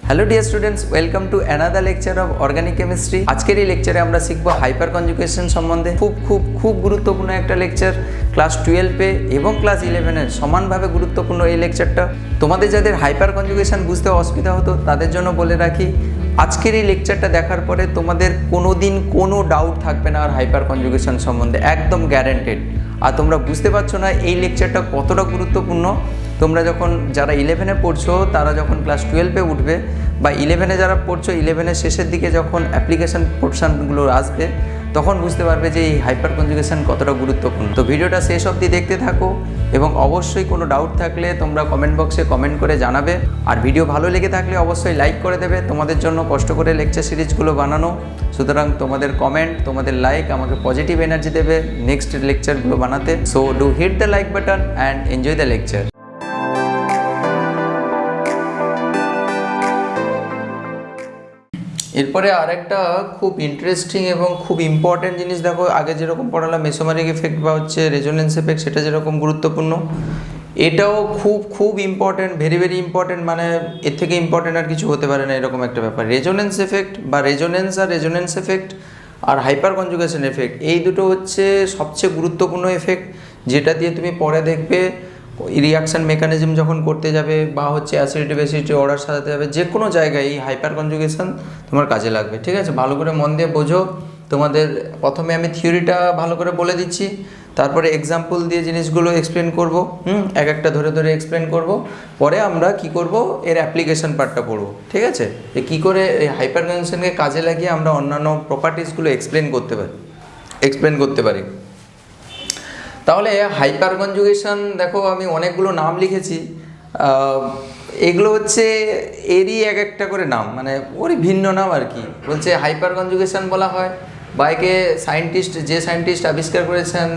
Hello dear students, welcome to another lecture of organic chemistry. আজকের এই লেকচারে আমরা শিখবো হাইপার কনজুগেশন সম্বন্ধে। খুব গুরুত্বপূর্ণ একটা লেকচার। ক্লাস 12-এ এবং ক্লাস 11-এর সমানভাবে গুরুত্বপূর্ণ এই লেকচারটা। তোমাদের যাদের হাইপার কনজুগেশন বুঝতে অসুবিধা হতো তাদের জন্য বলে রাখি, আজকের এই লেকচারটা দেখার পরে তোমাদের কোনো ডাউট থাকবে না আর হাইপার কনজুগেশন সম্বন্ধে, একদম গ্যারান্টেড। আর তোমরা বুঝতে পারছো না এই লেকচারটা কতটা গুরুত্বপূর্ণ। তোমরা যখন যারা 11-এ পড়ছো তারা যখন ক্লাস 12-এ উঠবে, বা 11-এ যারা পড়ছো 11-এর শেষের দিকে যখন অ্যাপ্লিকেশন পোর্শনগুলো আসবে তখন বুঝতে পারবে যে এই হাইপার কনজুগেশন কতটা গুরুত্বপূর্ণ। তো ভিডিওটা শেষ অবধি দেখতে থাকো এবং অবশ্যই কোনো ডাউট থাকলে তোমরা কমেন্ট বক্সে কমেন্ট করে জানাবে। আর ভিডিও ভালো লেগে থাকলে অবশ্যই লাইক করে দেবে। তোমাদের জন্য কষ্ট করে লেকচার সিরিজগুলো বানানো, সুতরাং তোমাদের কমেন্ট, তোমাদের লাইক আমাকে পজিটিভ এনার্জি দেবে নেক্সট লেকচারগুলো বানাতে। So do hit the like button and enjoy the lecture. এরপরে আরেকটা খুব ইন্টারেস্টিং এবং খুব ইম্পর্ট্যান্ট জিনিস দেখো, আগে যেরকম পড়ালাম মেসোমারিক এফেক্ট বা হচ্ছে রেজোনেন্স এফেক্ট, সেটা যেরকম গুরুত্বপূর্ণ, এটাও খুব ইম্পর্ট্যান্ট, ভেরি ইম্পর্ট্যান্ট। মানে এর থেকে ইম্পর্ট্যান্ট আর কিছু হতে পারে না, এরকম একটা ব্যাপার। রেজোনেন্স এফেক্ট বা রেজোনেন্স এফেক্ট আর হাইপার কনজুগেশন এফেক্ট, এই দুটো হচ্ছে সবচেয়ে গুরুত্বপূর্ণ এফেক্ট, যেটা দিয়ে তুমি পরে দেখবে রিয়াকশান মেকানিজম যখন করতে যাবে বা হচ্ছে অ্যাসিডিটি বেসিডিটি অর্ডার সাজাতে যাবে, যে কোনো জায়গায় এই হাইপার কনজুগেশন তোমার কাজে লাগবে। ঠিক আছে, ভালো করে মন দিয়ে বোঝো। তোমাদের প্রথমে আমি থিওরিটা ভালো করে বলে দিচ্ছি, তারপরে এক্সাম্পল দিয়ে জিনিসগুলো এক্সপ্লেন করব। এক একটা ধরে এক্সপ্লেন করব, পরে আমরা কি করব এর অ্যাপ্লিকেশন পার্টটা পড়ব। ঠিক আছে, যে কী করে এই হাইপার কনজুগেশনকে কাজে লাগিয়ে আমরা অন্যান্য প্রপার্টিসগুলো এক্সপ্লেন করতে পারি। তাহলে হাইপার কনজুগেশন দেখো, আমি অনেকগুলো নাম লিখেছি। এগুলো হচ্ছে এরই এক একটা করে নাম, মানে ওরই ভিন্ন নাম আর কি। বলছে হাইপার কনজুগেশন বলা হয়, বা একে যে সায়েন্টিস্ট আবিষ্কার করেছেন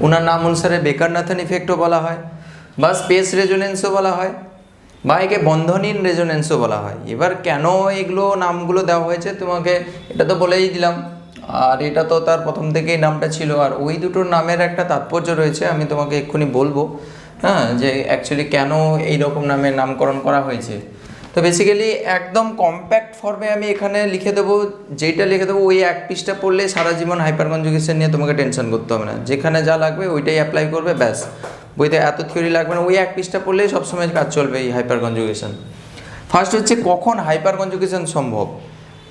ওনার নাম অনুসারে বেকার-নাথান ইফেক্টও বলা হয়, বা স্পেস রেজোনেন্সও বলা হয়, বা একে বন্ধনহীন রেজোনেন্সও বলা হয়। এবার কেন এগুলো নামগুলো দেওয়া হয়েছে তোমাকে এটা তো বলেই দিলাম, আর এটা তো তার প্রথম থেকেই নামটা ছিল। আর ওই দুটোর নামের একটা তাৎপর্য রয়েছে, আমি তোমাকে এক্ষুনি বলবো, হ্যাঁ, যে অ্যাকচুয়ালি কেন এই রকম নামের নামকরণ করা হয়েছে। তো বেসিক্যালি একদম কম্প্যাক্ট ফর্মে আমি এখানে লিখে দেবো, যেইটা লিখে দেবো ওই এক পৃষ্ঠা পড়লে সারা জীবন হাইপার কনজুগেশন নিয়ে তোমাকে টেনশন করতে হবে না। যেখানে যা লাগবে ওইটাই অ্যাপ্লাই করবে, ব্যাস। বইতে এত থিওরি লাগবে না, ওই এক পৃষ্ঠা পড়লেই সবসময় কাজ চলবে এই হাইপার কনজুগেশন। ফার্স্ট হচ্ছে কখন হাইপার কনজুগেশন সম্ভব।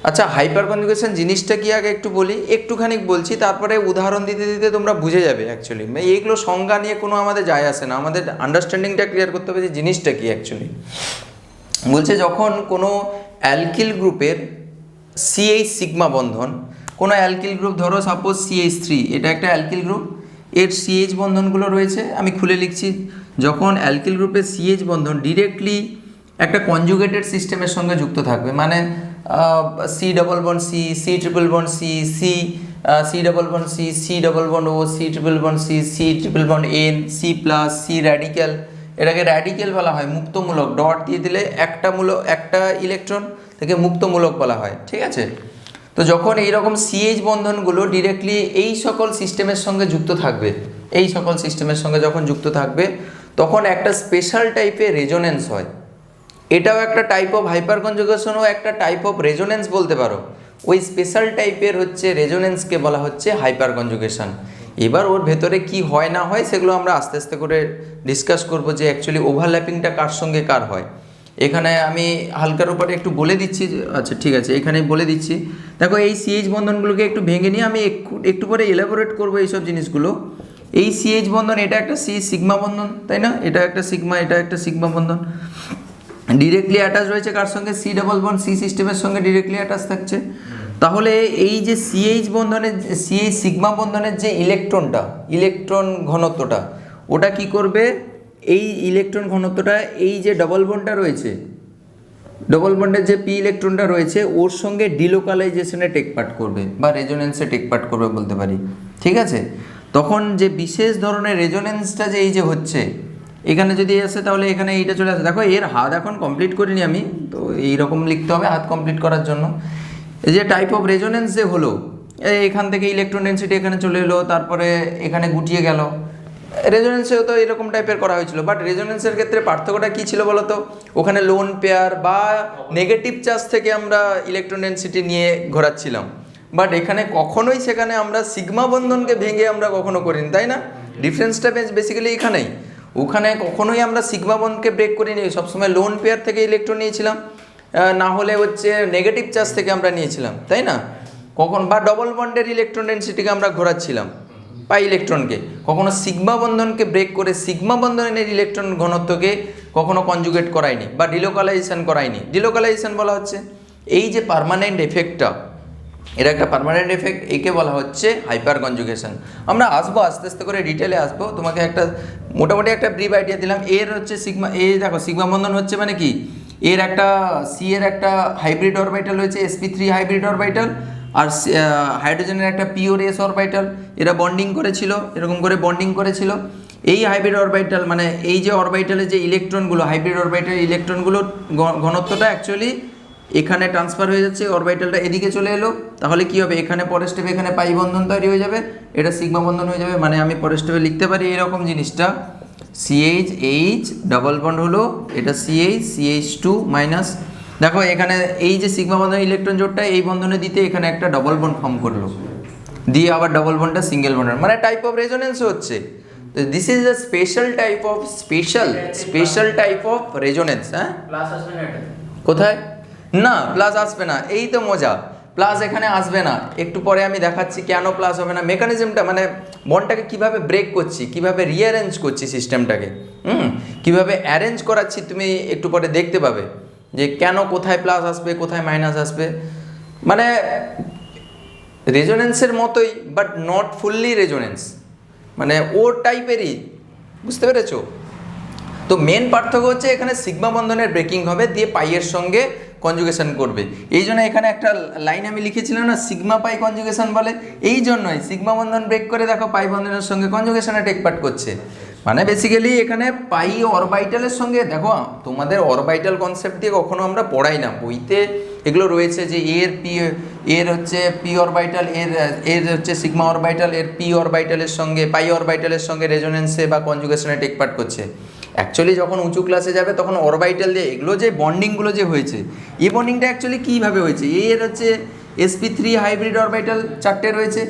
আচ্ছা, হাইপার কনজুগেশন জিনিসটা কি আগে একটু বলি, একটুখানি বলছি, তারপরে উদাহরণ দিতে তোমরা বুঝে যাবে। অ্যাকচুয়ালি এইগুলো সংজ্ঞা নিয়ে কোনো আমাদের যায় আসে না, আমাদের আন্ডারস্ট্যান্ডিংটা ক্লিয়ার করতে হবে যে জিনিসটা কি অ্যাকচুয়ালি। বলছে যখন কোনো অ্যালকিল গ্রুপের CH সিগমা বন্ধন, কোনো অ্যালকিল গ্রুপ ধরো সাপোজ CH3, এটা একটা অ্যালকিল গ্রুপ, এর CH বন্ধনগুলো রয়েছে, আমি খুলে লিখছি। যখন অ্যালকিল গ্রুপের CH বন্ধন ডিরেক্টলি একটা কনজুগেটেড সিস্টেমের সঙ্গে যুক্ত থাকবে, মানে C double bond C triple bond C double bond C double bond O C triple bond C triple bond N C plus C radical, এটাকে র্যাডিক্যাল বলা হয়, মুক্তমূলক। ডট দিয়ে দিলে একটা ইলেকট্রন থেকে মুক্তমূলক বলা হয়। ঠিক আছে, তো যখন এইরকম CH বন্ধনগুলো ডিরেক্টলি এই সকল সিস্টেমের সঙ্গে যুক্ত থাকবে, যখন যুক্ত থাকবে তখন একটা স্পেশাল টাইপের রেজোনেন্স হয়। এটাও একটা টাইপ অফ হাইপার কনজুগেশনও একটা টাইপ অফ রেজোনেন্স বলতে পারো। ওই স্পেশাল টাইপের হচ্ছে রেজোনেন্সকে বলা হচ্ছে হাইপার কনজুগেশন। এবার ওর ভেতরে কি হয় না হয় সেগুলো আমরা আস্তে আস্তে করে ডিসকাস করবো, যে অ্যাকচুয়ালি ওভারল্যাপিংটা কার সঙ্গে কার হয়। এখানে আমি হালকার উপরে একটু বলে দিচ্ছি। আচ্ছা ঠিক আছে, এখানেই বলে দিচ্ছি। দেখো এই CH বন্ধনগুলোকে একটু ভেঙে নিয়ে আমি একটু পরে এলাবোরেট করবো এইসব জিনিসগুলো। এই CH বন্ধন, এটা একটা C সিগমা বন্ধন, তাই না? এটা একটা সিগমা বন্ধন, ডিরেক্টলি অ্যাটাচ রয়েছে কার সঙ্গে? C ডবল বন্ড C সিস্টেমের সঙ্গে ডিরেক্টলি অ্যাটাচ থাকছে। তাহলে এই যে CH বন্ধনের, CH সিগমা বন্ধনের যে ইলেকট্রন ঘনত্বটা, ওটা কি করবে? এই ইলেকট্রন ঘনত্বটা এই যে ডবল বন্ডটা রয়েছে, ডবল বন্ডের যে P ইলেকট্রনটা রয়েছে ওর সঙ্গে ডিলোকালাইজেশনে টেক পার্ট করবে বা রেজোনেন্সে টেক পার্ট করবে বলতে পারি। ঠিক আছে, তখন যে বিশেষ ধরনের রেজোনেন্সটা যে এই যে হচ্ছে, এখানে যদি আসে তাহলে এখানে এইটা চলে আসে। দেখো এর হাত এখন কমপ্লিট করিনি আমি, তো এইরকম লিখতে হবে হাত কমপ্লিট করার জন্য। এই যে টাইপ অফ রেজোনেন্স যে হলো, এখান থেকে ইলেকট্রন ডেন্সিটি এখানে চলে এলো, তারপরে এখানে গুটিয়ে গেল, রেজোনেন্সেও তো এরকম টাইপের করা হয়েছিল, বাট রেজোনেন্সের ক্ষেত্রে পার্থক্যটা কী ছিল বলো তো? ওখানে লোন পেয়ার বা নেগেটিভ চার্জ থেকে আমরা ইলেকট্রন ডেনসিটি নিয়ে ঘোরাচ্ছিলাম, বাট এখানে কখনোই সেখানে আমরা সিগমা বন্ধনকে ভেঙে আমরা কখনো করিনি, তাই না? ডিফারেন্সটা বেসিক্যালি এখানেই। ওখানে কখনোই আমরা সিগমা বন্ডকে ব্রেক করিনি, সবসময় লোন পেয়ার থেকে ইলেকট্রন নিয়েছিলাম, না হলে হচ্ছে নেগেটিভ চার্জ থেকে আমরা নিয়েছিলাম, তাই না? কখন বা ডবল বন্ডের ইলেকট্রন ডেনসিটিকে আমরা ঘোরাচ্ছিলাম পাই ইলেকট্রনকে, কখনো সিগমা বন্ধনকে ব্রেক করে সিগমা বন্ধনের ইলেকট্রন ঘনত্বকে কখনো কনজুগেট করায়নি বা ডিলোকালাইজেশন করায়নি। ডিলোকালাইজেশন বলা হচ্ছে এই যে পার্মানেন্ট এফেক্টটা, এটা একটা পার্মানেন্ট এফেক্ট, একে বলা হচ্ছে হাইপার কনজুগেশন। আমরা আসবো আস্তে আস্তে করে ডিটেলে আসবো, তোমাকে একটা মোটামুটি একটা ব্রিফ আইডিয়া দিলাম। এর হচ্ছে সিগমা, এই দেখো সিগমা বন্ধন হচ্ছে মানে কি, এর একটা সি এর একটা হাইব্রিড অরবিটাল হয়েছে sp3 হাইব্রিড অরবিটাল, আর হাইড্রোজেনের একটা পিওর এস অরবিটাল, এরা বন্ডিং করেছিল, এরকম করে বন্ডিং করেছিল। এই হাইব্রিড অরবিটাল মানে এই যে অরবিটালের যে ইলেকট্রনগুলো, হাইব্রিড অরবিটালের ইলেকট্রনগুলোর ঘনত্বটা অ্যাকচুয়ালি এখানে ট্রান্সফার হয়ে যাচ্ছে, অরবিটালটা এদিকে চলে এলো, তাহলে কি হবে, এখানে পরের স্টেপে এখানে পাই বন্ধন তৈরি হয়ে যাবে, এটা সিগমা বন্ধন হয়ে যাবে। মানে আমি পরের স্টেপে লিখতে পারি এরকম জিনিসটা, CH ডাবল বন্ড হলো, এটা CH2 মাইনাস, দেখো এখানে এই যে সিগমা বন্ধনের ইলেকট্রন জোটটা এই বন্ধনে দিতে এখানে একটা ডবল বন্ড ফর্ম করলো, দিয়ে আবার ডবল বন্ডটা সিঙ্গেল বন্ড, মানে টাইপ অফ রেজোনেন্স হচ্ছে। This is a special type of resonance. হ্যাঁ, প্লাস আসবে না এটা কোথায়? না, প্লাস আসবে না, এই তো মজা, প্লাস এখানে আসবে না। একটু পরে আমি দেখাচ্ছি কেন প্লাস হবে না, মেকানিজমটা মানে বন্ডটাকে কিভাবে ব্রেক করছি, কিভাবে রিঅ্যারেঞ্জ করছি সিস্টেমটাকে, কিভাবে অ্যারেঞ্জ করাচ্ছি, তুমি একটু পরে দেখতে পাবে যে কেন কোথায় প্লাস আসবে কোথায় মাইনাস আসবে। মানে রেজোনেন্সের মতোই বাট নট ফুললি রেজোনেন্স, মানে ও টাইপেরই, বুঝতে পেরেছো? তো মেন পার্থক্য হচ্ছে এখানে সিগমা বন্ধনের ব্রেকিং হবে, দিয়ে পাইয়ের সঙ্গে কনজুগেশন করবে। এই জন্য এখানে একটা লাইন আমি লিখেছিলাম না, সিগমা পাই কনজুগেশন বলে, এই জন্যই সিগমা বন্ধন ব্রেক করে দেখো পাই বন্ধনের সঙ্গে কনজুগেশনে টেক পার্ট করছে। মানে বেসিক্যালি এখানে পাই অরবাইটালের সঙ্গে, দেখো তোমাদের অরবাইটাল কনসেপ্ট দিয়ে কখনো আমরা পড়াই না, বইতে এগুলো রয়েছে যে এর হচ্ছে পি অরবাইটাল, এর হচ্ছে সিগমা অরবাইটাল, এর পি অরবাইটালের সঙ্গে পাই অরবাইটালের সঙ্গে রেজোনেন্সে বা কনজুগেশনে টেক পার্ট করছে। অ্যাকচুয়ালি যখন উঁচু ক্লাসে যাবে তখন অরবাইটাল দিয়ে এগুলো যে বন্ডিংগুলো যে হয়েছে, এই বন্ডিংটা অ্যাকচুয়ালি কীভাবে হয়েছে, এর হচ্ছে sp3 হাইব্রিড অরবিটাল 4টে রয়েছে,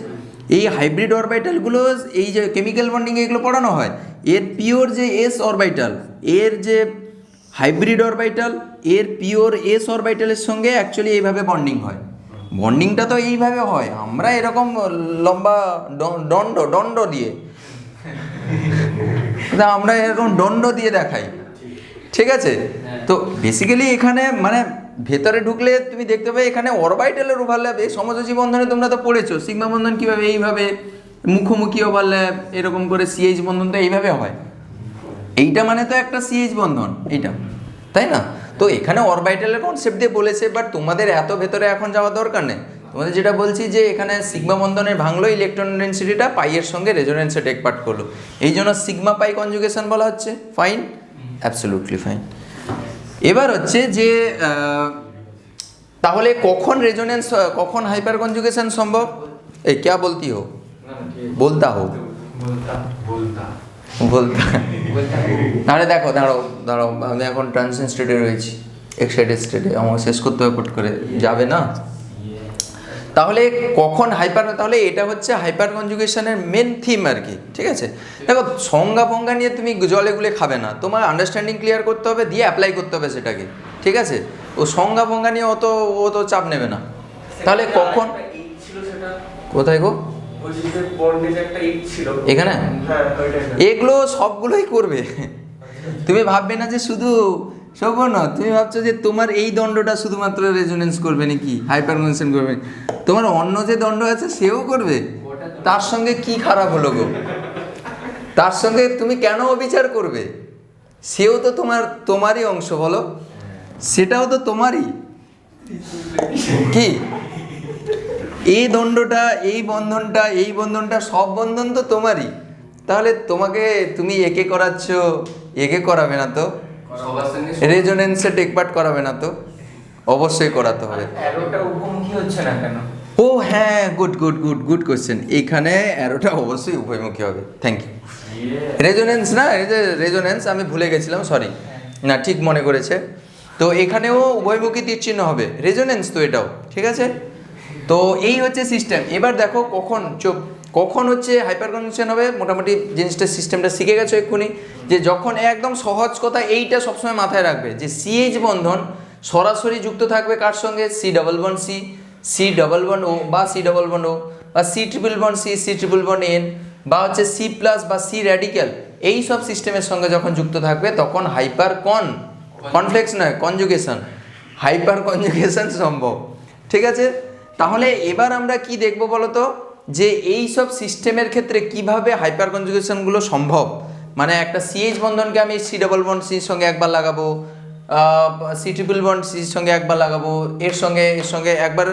এই হাইব্রিড অরবিটালগুলো এই যে কেমিক্যাল বন্ডিংয়ে এগুলো পড়ানো হয়, এর পিওর যে এস অরবিটাল, এর যে হাইব্রিড অরবিটাল, এর পিওর এস অরবিটালের সঙ্গে অ্যাকচুয়ালি এইভাবে বন্ডিং হয়। বন্ডিংটা তো এইভাবে হয়, আমরা এরকম লম্বা দণ্ড দিয়ে আমরা এরকম দণ্ড দিয়ে দেখাই, ঠিক আছে? তো বেসিক্যালি এখানে মানে ভেতরে ঢুকলে তুমি দেখতে পাবে এখানে অরবাইটালের ওভারল্যাপ, এই সমযোজী বন্ধনে তোমরা তো পড়েছো সিগমা বন্ধন কীভাবে, এইভাবে মুখোমুখি ওভারল্যাপ, এরকম করে CH বন্ধন তো এইভাবে হয়, এইটা মানে তো একটা CH বন্ধন এইটা, তাই না? তো এখানে অরবাইটালের কনসেপ্ট দিয়ে বলেছে, বাট তোমাদের এত ভেতরে এখন যাওয়ার দরকার নেই। তোমাদের যেটা বলছি যে এখানে সিগমা বন্ধনের ভাঙলো, ইলেকট্রন ডেনসিটিটা পাইয়ের সঙ্গে রেজোনেন্সে টেক পার্ট করলো, এই জন্য সিগমা পাই কনজুগেশন বলা হচ্ছে। Fine, absolutely fine. এবার হচ্ছে যে তাহলে কখন রেজোনেন্স, কখন হাইপার কনজুগেশন সম্ভব? এই ক্যা বলতি হো, বলতা হো, বলতা। তাহলে দেখো, দাঁড়াও আমি এখন ট্রানজিশন স্টেটে রয়েছি, এক্সাইটেড স্টেটে, আমার শেষ করতে হবে পট করে, যাবে না। তাহলে কখন হাইপার, তাহলে এটা হচ্ছে হাইপার কনজুগেশনের মেন থিম আর কি, ঠিক আছে? দেখো সংজ্ঞা ফঙ্গা নিয়ে তুমি জলে গুলে খাবে না, তোমার আন্ডারস্ট্যান্ডিং ক্লিয়ার করতে হবে, দিয়ে অ্যাপ্লাই করতে হবে সেটাকে, ঠিক আছে? ও সংজ্ঞা ফঙ্গা নিয়ে ও তো চাপ নেবে না। তাহলে কখন, কোথায় গো এখানে, এগুলো সবগুলোই করবে, তুমি ভাববে না যে শুধু শোভন, তুমি ভাবছো যে তোমার এই দণ্ডটা শুধুমাত্র রেজোনেন্স করবে নাকি, হাইপার কনজুগেশন করবে, তোমার অন্য যে দণ্ড আছে সেও করবে, তার সঙ্গে কি খারাপ হলো গো, তার সঙ্গে তুমি কেন অবিচার করবে, সেও তো তোমারই অংশ, বলো, সেটাও তো তোমারই, কি এই দণ্ডটা, এই বন্ধনটা সব বন্ধন তো তোমারই, তাহলে তুমি একে করাচ্ছ, একে করাবে না তো, রেজোনেন্সে টেক পার্ট করাবে না তো, অবশ্যই করাতে হবে। অ্যারোটা উপমুখী হচ্ছে না কেন? ও হ্যাঁ, good good good good question. এখানে অ্যারোটা অবশ্যই উভয়মুখী হবে। Thank you. রেজোনেন্স না, এই যে রেজোনেন্স আমি ভুলে গেছিলাম, সরি। না, ঠিক মনে করেছে। তো এখানেও উভয়মুখী তীরচিহ্ন হবে, রেজোনেন্স তো এটাও, ঠিক আছে। তো এই হচ্ছে সিস্টেম। এবার দেখো কখন হচ্ছে হাইপার কনজুগেশন হবে। মোটামুটি জিনিসটা সিস্টেমটা শিখে গেছো এক্ষুনি, যে যখন একদম সহজ কথা এইটা সবসময় মাথায় রাখবে, যে সিএইচ বন্ধন সরাসরি যুক্ত থাকবে কার সঙ্গে, C double bond C, C double bond O বা সি ডবল বন্ড ও, বা C triple bond C, C triple bond N, বা হচ্ছে সি প্লাস বা সি র্যাডিক্যাল, এই সব সিস্টেমের সঙ্গে যখন যুক্ত থাকবে তখন হাইপার কনফ্লেক্স নয়, কনজুগেশন, হাইপার কনজুগেশন সম্ভব, ঠিক আছে। তাহলে এবার আমরা কি দেখব বলো তো, যে এই সব সিস্টেমের ক্ষেত্রে কিভাবে হাইপার কনজুগেশনগুলো সম্ভব। মানে একটা সিএইচ বন্ধনকে আমি সি ডবল বন্ড সির সঙ্গে একবার লাগাবো, সি ট্রিপল বন্ড সির সঙ্গে একবার লাগাবো, এর সঙ্গে একবার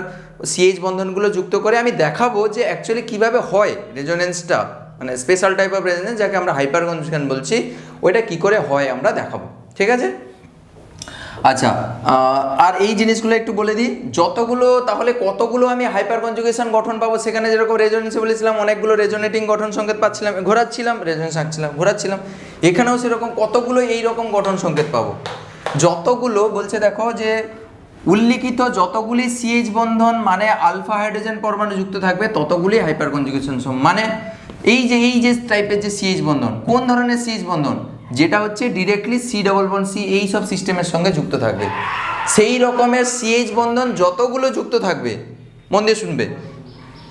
সিএইচ বন্ধনগুলো যুক্ত করে আমি দেখাবো যে অ্যাকচুয়ালি কীভাবে হয় রেজোনেন্সটা, মানে স্পেশাল টাইপ অফ রেজোনেন্স যাকে আমরা হাইপার কনজুগেশন বলছি, ওইটা কী করে হয় আমরা দেখাবো, ঠিক আছে। আচ্ছা, আর এই জিনিসগুলো একটু বলে দিই, তাহলে কতগুলো আমি হাইপার কনজুগেশন গঠন পাবো। সেখানে যেরকম রেজোনেন্সে বলেছিলাম অনেকগুলো রেজোনেটিং গঠন সংকেত পাচ্ছিলাম, ঘোরাচ্ছিলাম। এখানেও সেরকম কতগুলো এই রকম গঠন সংকেত পাবো। যতগুলো বলছে দেখো, যে উল্লিখিত যতগুলি সিএইচ বন্ধন মানে আলফা হাইড্রোজেন পরমাণু যুক্ত থাকবে ততগুলি হাইপার কনজুগেশন মানে এই যে টাইপের যে সিএইচ বন্ধন, কোন ধরনের সিএইচ বন্ধন, যেটা হচ্ছে directly C double bond C এই সব সিস্টেমের সঙ্গে যুক্ত থাকবে, সেই রকমের সিএইচ বন্ধন যতগুলো যুক্ত থাকবে, মন দিয়ে শুনবে,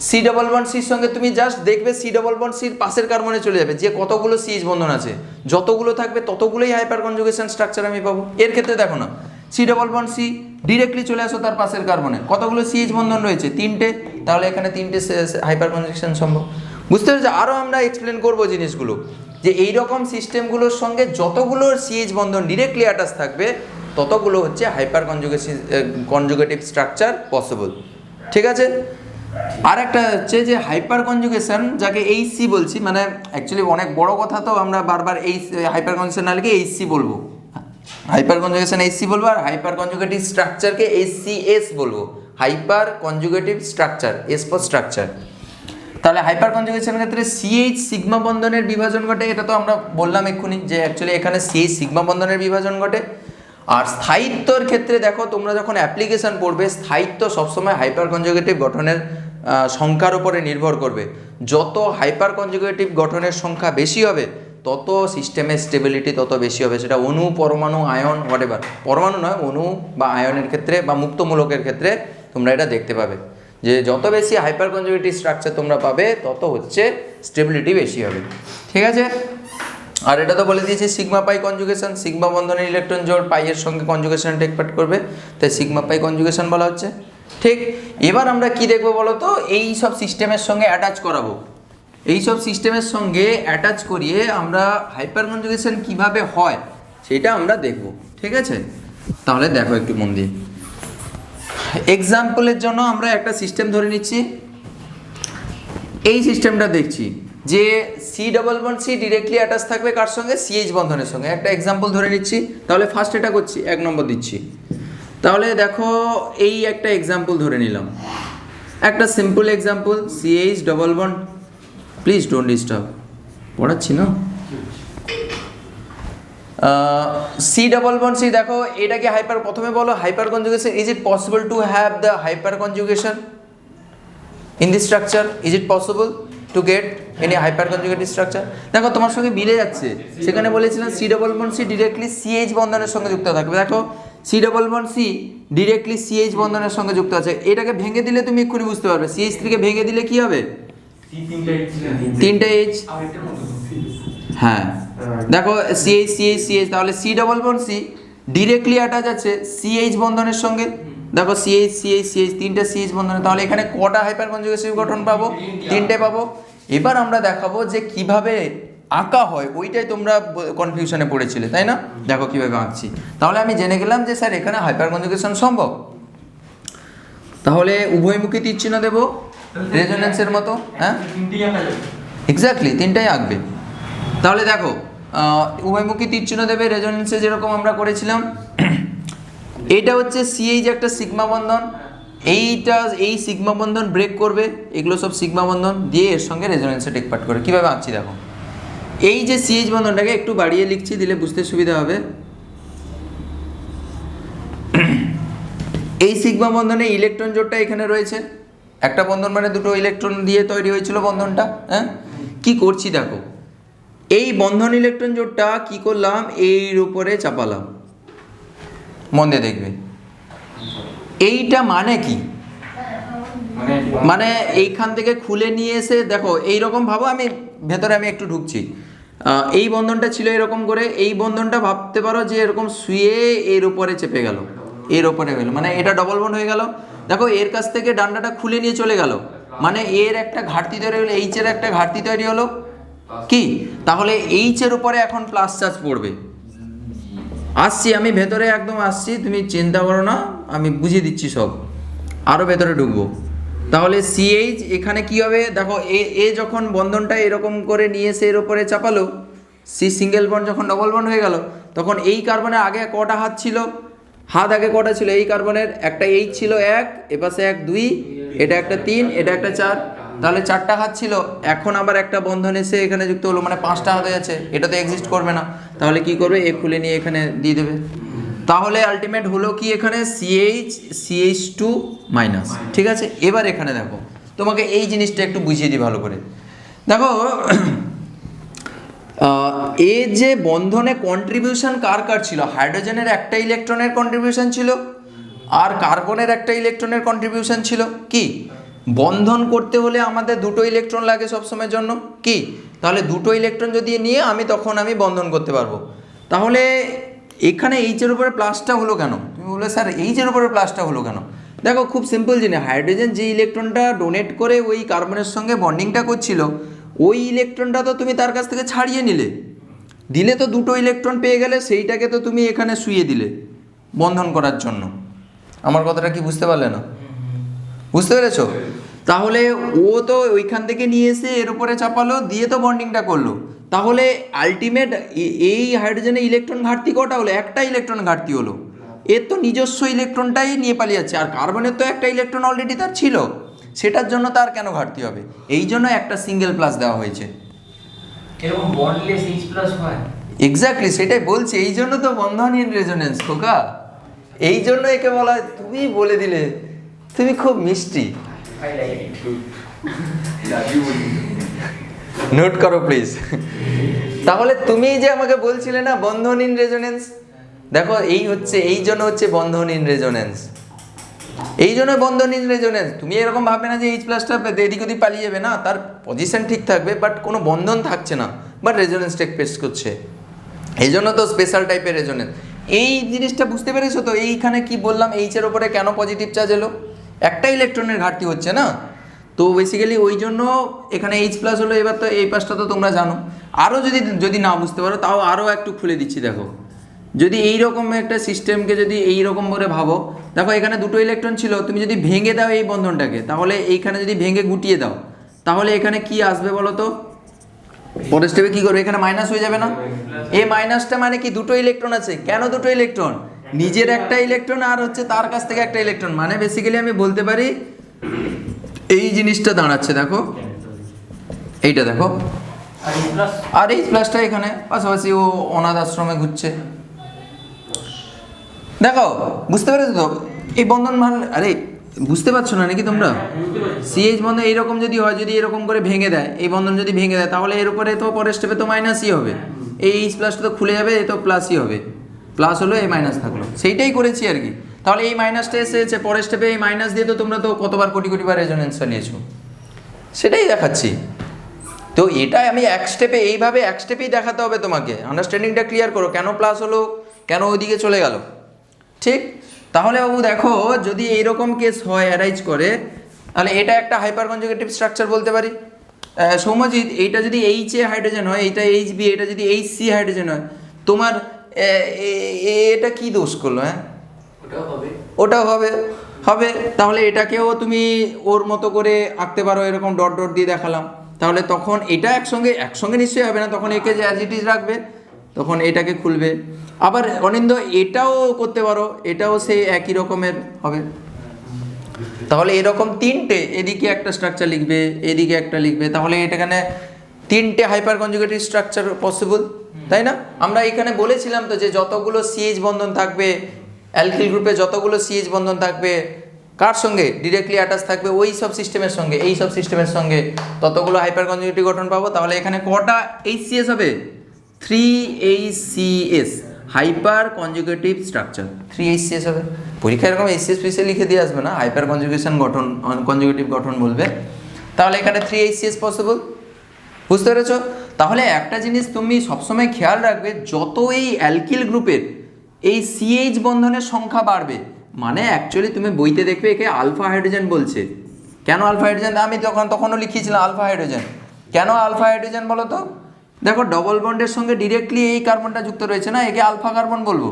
সি ডবল বন্ড সির সঙ্গে তুমি জাস্ট দেখবে সি ডবল বন্ড সির পাশের কার্বনে চলে যাবে, যে কতগুলো সিএইচ বন্ধন আছে যতগুলো থাকবে ততগুলোই হাইপার কনজুগেশন স্ট্রাকচার আমি পাবো। এর ক্ষেত্রে দেখো না, C double bond C directly চলে আসো তার পাশের কার্বনে, কতগুলো সিএইচ বন্ধন রয়েছে, 3টে, তাহলে এখানে 3টে হাইপার কনজুগেশন সম্ভব। বুঝতে পেরেছো? আরও আমরা এক্সপ্লেন করবো জিনিসগুলো, যে এই রকম সিস্টেমগুলোর সঙ্গে যতগুলো সিএইচ বন্ধন ডিরেক্টলি অ্যাটাচ থাকবে ততগুলো হচ্ছে হাইপার কনজুগেটিভ স্ট্রাকচার পসিবল, ঠিক আছে। আর একটা হচ্ছে যে হাইপার কনজুগেশন, যাকে এইচসি বলছি, মানে অ্যাকচুয়ালি অনেক বড় কথা, তো আমরা বারবার এই হাইপার কনজুগেশন না লিখে এইচসি বলবো, হাইপার কনজুগেশন এইচসি বলবো, আর হাইপার কনজুগেটিভ স্ট্রাকচারকে এইচসিএস বলবো, hyper conjugative structure, S for structure. তাহলে হাইপার কনজুগেশনের ক্ষেত্রে সিএইচ সিগমা বন্ধনের বিভাজন ঘটে, এটা তো আমরা বললাম এক্ষুনি, যে অ্যাকচুয়ালি এখানে সিএইচ সিগমা বন্ধনের বিভাজন ঘটে। আর স্থায়িত্বর ক্ষেত্রে দেখো, তোমরা যখন অ্যাপ্লিকেশন পড়বে, স্থায়িত্ব সবসময় হাইপার কনজুগেটিভ গঠনের সংখ্যার উপরে নির্ভর করবে। যত হাইপার কনজুগেটিভ গঠনের সংখ্যা বেশি হবে তত সিস্টেমের স্টেবিলিটি তত বেশি হবে, সেটা অণু, পরমাণু, আয়ন, হোয়াটএভার, পরমাণু নয়, অণু বা আয়নের ক্ষেত্রে বা মুক্তমূলকের ক্ষেত্রে তোমরা এটা দেখতে পাবে, যে যত বেশি হাইপার কনজুগেটিভ স্ট্রাকচার তোমরা পাবে তত হচ্ছে স্টেবিলিটি বেশি হবে, ঠিক আছে। আর এটা তো বলে দিয়েছি সিগমা পাই কনজুগেশন, সিগমা বন্ধনের ইলেকট্রন জোড় পাইয়ের সঙ্গে কনজুগেশন টেক পার্ট করবে, তাই সিগমা পাই কনজুগেশন বলা হচ্ছে, ঠিক। এবার আমরা কি দেখবো বলো তো, এই সব সিস্টেমের সঙ্গে অ্যাটাচ করাবো, এই সব সিস্টেমের সঙ্গে অ্যাটাচ করিয়ে আমরা হাইপার কনজুগেশন কীভাবে হয় সেটা আমরা দেখব, ঠিক আছে। তাহলে দেখো একটু মন দিয়ে, এক্সাম্পলের জন্য আমরা একটা সিস্টেম ধরে নিচ্ছি, এই সিস্টেমটা দেখছি যে C double bond C directly attach থাকবে কার সঙ্গে, সিএইচ বন্ধনের সঙ্গে। একটা এক্সাম্পল ধরে নিচ্ছি, তাহলে ফার্স্ট এটা করছি, 1 নম্বর দিচ্ছি। তাহলে দেখো এই একটা এক্সাম্পল ধরে নিলাম, একটা simple example, CH double bond, please don't disturb, পড়াচ্ছি না। সি ডবল বন্ড সি, দেখো এটাকে হাইপার, প্রথমে বলো hyper conjugation, is it possible to have the hyper conjugation in this structure, is it possible to get any hyper conjugative structure. দেখো তোমার সঙ্গে মিলে যাচ্ছে, সেখানে বলেছিলাম C double bond C directly CH বন্ধনের সঙ্গে যুক্ত থাকবে, দেখো C double bond C directly CH বন্ধনের সঙ্গে যুক্ত আছে। এটাকে ভেঙে দিলে তুমি এক্ষুনি বুঝতে পারবে, সিএইচ থেকে ভেঙে দিলে কি হবে, 3টে এইচ, হ্যাঁ দেখো সিএইচ সিএইচ সিএইচ, তাহলে C double bond C directly attach আছে সিএইচ বন্ধনের সঙ্গে, দেখো সিএইচ সিএইচ সিএইচ, 3টে সিএইচ বন্ধনে, তাহলে এখানে কটা হাইপার কনজুগেটিভ গঠন পাবো, 3টে পাবো। এবার আমরা দেখাবো যে কিভাবে আঁকা হয়, ওইটাই তোমরা কনফিউশনে পড়েছিলে তাই না, দেখো কিভাবে আঁকছি। তাহলে আমি জেনে গেলাম যে স্যার এখানে হাইপার কনজুগেশন সম্ভব, তাহলে উভয়মুখী তীরচিহ্ন দেবো রেজোনেন্সের মতো, হ্যাঁ এক্স্যাক্টলি 3টাই আঁকবে। তাহলে দেখো উভয়মুখী তীরচিহ্ন দেবে রেজোনেন্সে যেরকম আমরা করেছিলাম। এটা হচ্ছে সিএইচ একটা সিগমা বন্ধন, এইটা এই সিগমা বন্ধন ব্রেক করবে, এগুলো সব সিগমা বন্ধন দিয়ে এর সঙ্গে রেজোনেন্সে টেক পার্ট করে। কীভাবে আঁকছি দেখো, এই যে সিএইচ বন্ধনটাকে একটু বাড়িয়ে লিখছি, দিলে বুঝতে সুবিধা হবে। এই সিগমা বন্ধনে ইলেকট্রন জোড়টা এখানে রয়েছে, একটা বন্ধন মানে দুটো ইলেকট্রন দিয়ে তৈরি হয়েছিল বন্ধনটা। হ্যাঁ, কি করছি দেখো, এই বন্ধন ইলেকট্রন জোড়টা কি করলাম, এর উপরে চাপালাম, মন দিয়ে দেখবে। এইটা মানে কি, মানে এইখান থেকে খুলে নিয়ে এসে দেখো এইরকম ভাবো, আমি ভেতরে আমি একটু ঢুকছি। এই বন্ধনটা ছিল এরকম করে, এই বন্ধনটা ভাবতে পারো যে এরকম শুয়ে এর উপরে চেপে গেল, এর উপরে গেল, মানে এটা ডবল বন্ড হয়ে গেল। দেখো এর কাছ থেকে ডান্ডাটা খুলে নিয়ে চলে গেল, মানে এর একটা ঘাটতি তৈরি হলো, এইচ এর একটা ঘাটতি তৈরি হলো কি, তাহলে এইচ এর উপরে এখন প্লাস চার্জ পড়বে। আসছি আমি ভেতরে, একদম আসছি, তুমি চিন্তা করো না, আমি বুঝিয়ে দিচ্ছি সব, আরও ভেতরে ঢুকবো। তাহলে সিএইচ এখানে কি হবে দেখো, এ যখন বন্ধনটা এরকম করে নিয়ে এসে এর উপরে চাপালো, সি সিঙ্গেল বন্ড যখন ডবল বন্ড হয়ে গেল, তখন এই কার্বনের আগে কটা হাত ছিল, হাত আগে কটা ছিল, এই কার্বনের একটা এইচ ছিল 1, এপাশে 1 2, এটা একটা 3, এটা একটা 4, তাহলে 4টা হাত ছিল। এখন আবার একটা বন্ধন এসে এখানে যুক্ত হলো, মানে 5টা হাত হয়ে যাচ্ছে, এটা তো এক্সিস্ট করবে না। তাহলে কি করবে, এ খুলে নিয়ে এখানে দিয়ে দেবে। তাহলে আলটিমেট হলো কি, এখানে CH2 মাইনাস। ঠিক আছে, এবার এখানে দেখো, তোমাকে এই জিনিসটা একটু বুঝিয়ে দিই ভালো করে। দেখো এ যে বন্ধনে কন্ট্রিবিউশন কার কার ছিল, হাইড্রোজেনের একটা ইলেকট্রনের কন্ট্রিবিউশন ছিল, আর কার্বনের একটা ইলেকট্রনের কন্ট্রিবিউশন ছিল। কি, বন্ধন করতে হলে আমাদের দুটো ইলেকট্রন লাগে সবসময়ের জন্য, কি, তাহলে দুটো ইলেকট্রন যদি নিয়ে আমি বন্ধন করতে পারবো। তাহলে এখানে এইচের উপরে প্লাসটা হলো কেন, তুমি বললে স্যার এইচের উপরে প্লাসটা হলো কেন? দেখো খুব সিম্পল জিনিস, হাইড্রোজেন যে ইলেকট্রনটা ডোনেট করে ওই কার্বনের সঙ্গে বন্ডিংটা করছিল, ওই ইলেকট্রনটা তো তুমি তার কাছ থেকে ছাড়িয়ে দিলে তো দুটো ইলেকট্রন পেয়ে গেলে, সেইটাকে তো তুমি এখানে শুইয়ে দিলে বন্ধন করার জন্য। আমার কথাটা কি বুঝতে পারলে না? বুঝতে পেরেছো? তাহলে ও তো ওইখান থেকে নিয়ে এসে এর উপরে চাপালো, দিয়ে তো বন্ডিংটা করলো। তাহলে আলটিমেট এই হাইড্রোজেনের ইলেকট্রন ঘাটতি কটা হলো, একটা ইলেকট্রন ঘাটতি হলো, এর তো নিজস্ব ইলেকট্রনটাই নিয়ে পালিয়ে যাচ্ছে। আর কার্বনের তো একটা ইলেকট্রন অলরেডি তার ছিল, সেটার জন্য তার কেন ঘাটতি হবে? এই জন্য একটা সিঙ্গেল প্লাস দেওয়া হয়েছে। এরকম বন্ডলেস H+ হয়। এক্স্যাক্টলি, সেটাই বলছি, এই জন্য তো বন্ধনহীন রেজোনেন্স খোকা, এই জন্য একে বলা হয়। তুমি বলে দিলে, তুমি খুব মিষ্টি। নোট করো প্লিজ। তাহলে তুমি যে আমাকে বলছিলে না বন্ধনহীন রেজোনেন্স, দেখো এই জন্য হচ্ছে বন্ধনহীন রেজোনেন্স, এই জন্য বন্ধনহীন রেজোনেন্স। তুমি এরকম ভাববে না যে H+ এদিক ওদিক পালিয়ে যাবে, না, তার পজিশন ঠিক থাকবে, বাট কোনো বন্ধন থাকছে না, বাট রেজোনেন্স টেক প্লেস করছে। এই জন্য তো স্পেশাল টাইপের রেজোনেন্স। এই জিনিসটা বুঝতে পেরেছো তো? এইখানে কি বললাম, এইচের ওপরে কেন পজিটিভ চার্জ এলো, একটা ইলেকট্রনের ঘাটতি হচ্ছে না, তো বেসিক্যালি ওই জন্য এখানে H+ হলো। এবার তো এই পাশটা তো তোমরা জানো, আরও যদি না বুঝতে পারো তাও আরও একটু খুলে দিচ্ছি। দেখো যদি এইরকম একটা সিস্টেমকে যদি এইরকম করে ভাবো, দেখো এখানে দুটো ইলেকট্রন ছিল, তুমি যদি ভেঙে দাও এই বন্ধনটাকে, তাহলে এইখানে যদি ভেঙে গুটিয়ে দাও, তাহলে এখানে কি আসবে বলো তো? পরের স্টেপে কী করবে, এখানে মাইনাস হয়ে যাবে না? এই মাইনাসটা মানে কি, দুটো ইলেকট্রন আছে। কেন দুটো ইলেকট্রন? নিজের একটা ইলেকট্রন আর হচ্ছে তার কাছ থেকে একটা ইলেকট্রন, মানে বেসিক্যালি আমি বলতে পারি এই জিনিসটা দাঁড়াচ্ছে। দেখো এইটা দেখো, আর H+টা এখানে পাশাপাশি ও অনাথ আশ্রমে ঘুরছে। দেখো বুঝতে পেরেছো তো এই বন্ধন ভাল? আরে বুঝতে পারছো না নাকি তোমরা? সিএইচ বন্ধন এইরকম যদি হয়, যদি এরকম করে ভেঙে দেয়, এই বন্ধন যদি ভেঙে দেয়, তাহলে এর উপরে তো পরের স্টেপে তো মাইনাসই হবে। এই H+ তো খুলে যাবে, এ তো প্লাসই হবে, প্লাস হলো এই মাইনাস থাকলো, সেইটাই করেছি আর কি। তাহলে এই মাইনাসটা এসেছে পরের স্টেপে, এই মাইনাস দিয়ে তো তোমরা তো কতবার কোটি বার রেজোনেন্স চালিয়েছো, সেটাই দেখাচ্ছি। তো এটাই আমি এক স্টেপে, এইভাবে এক স্টেপেই দেখাতে হবে তোমাকে। আন্ডারস্ট্যান্ডিংটা ক্লিয়ার করো, কেন প্লাস হলো, কেন ওইদিকে চলে গেল। ঠিক, তাহলে বাবু দেখো যদি এইরকম কেস হয়, অ্যারাইজ করে, তাহলে এটা একটা হাইপার কনজুগেটিভ স্ট্রাকচার বলতে পারি। সৌম্যজিৎ, এইটা যদি এইচএ হাইড্রোজেন হয়, এইটা HB, এটা যদি HC হাইড্রোজেন হয়, তোমার এটা কি দোষ করলো? হ্যাঁ, ওটাও হবে। তাহলে এটাকেও তুমি ওর মতো করে আঁকতে পারো, এরকম ডট ডট দিয়ে দেখালাম। তাহলে তখন এটা একসঙ্গে নিশ্চয়ই হবে না, তখন একে যে অ্যাজ ইট ইজ রাখবে, তখন এটাকে খুলবে। আবার অনিন্দ এটাও করতে পারো, এটাও সেই একই রকমের হবে। তাহলে এরকম তিনটে, এদিকে একটা স্ট্রাকচার লিখবে, এদিকে একটা লিখবে, তাহলে এখানে তিনটে হাইপার কনজুগেটিভ স্ট্রাকচার পসিবল, তাই না? আমরা এখানে বলেছিলাম তো যে যতগুলো সিএইচ বন্ধন থাকবে অ্যালকিল গ্রুপে, যতগুলো সিএইচ বন্ধন থাকবে কার সঙ্গে ডিরেক্টলি অ্যাটাচ থাকবে, ওই সব সিস্টেমের সঙ্গে, এই সব সিস্টেমের সঙ্গে ততগুলো হাইপার কনজুগেটিভ গঠন পাবো। তাহলে এখানে কটা এইচসিএস হবে? 3 হাইপার কনজুগেটিভ স্ট্রাকচার, 3 হবে। পরীক্ষা এরকম এইচসিএস পিসে লিখে দিয়ে আসবে না, হাইপার কনজুগেশন গঠন, কনজুগেটিভ গঠন বলবে। তাহলে এখানে 3 পসিবল, বুঝতে পেরেছো? তাহলে একটা জিনিস তুমি সবসময় খেয়াল রাখবে, যত এই অ্যালকিল গ্রুপের এই সিএইচ বন্ধনের সংখ্যা বাড়বে, মানে অ্যাকচুয়ালি তুমি বইতে দেখবে একে আলফা হাইড্রোজেন বলছে। কেন আলফা হাইড্রোজেন? আমি তখনও লিখিয়েছিলাম আলফা হাইড্রোজেন। কেন আলফা হাইড্রোজেন বলো তো? দেখো ডবল বন্ডের সঙ্গে ডিরেক্টলি এই কার্বনটা যুক্ত রয়েছে না, একে আলফা কার্বন বলবো,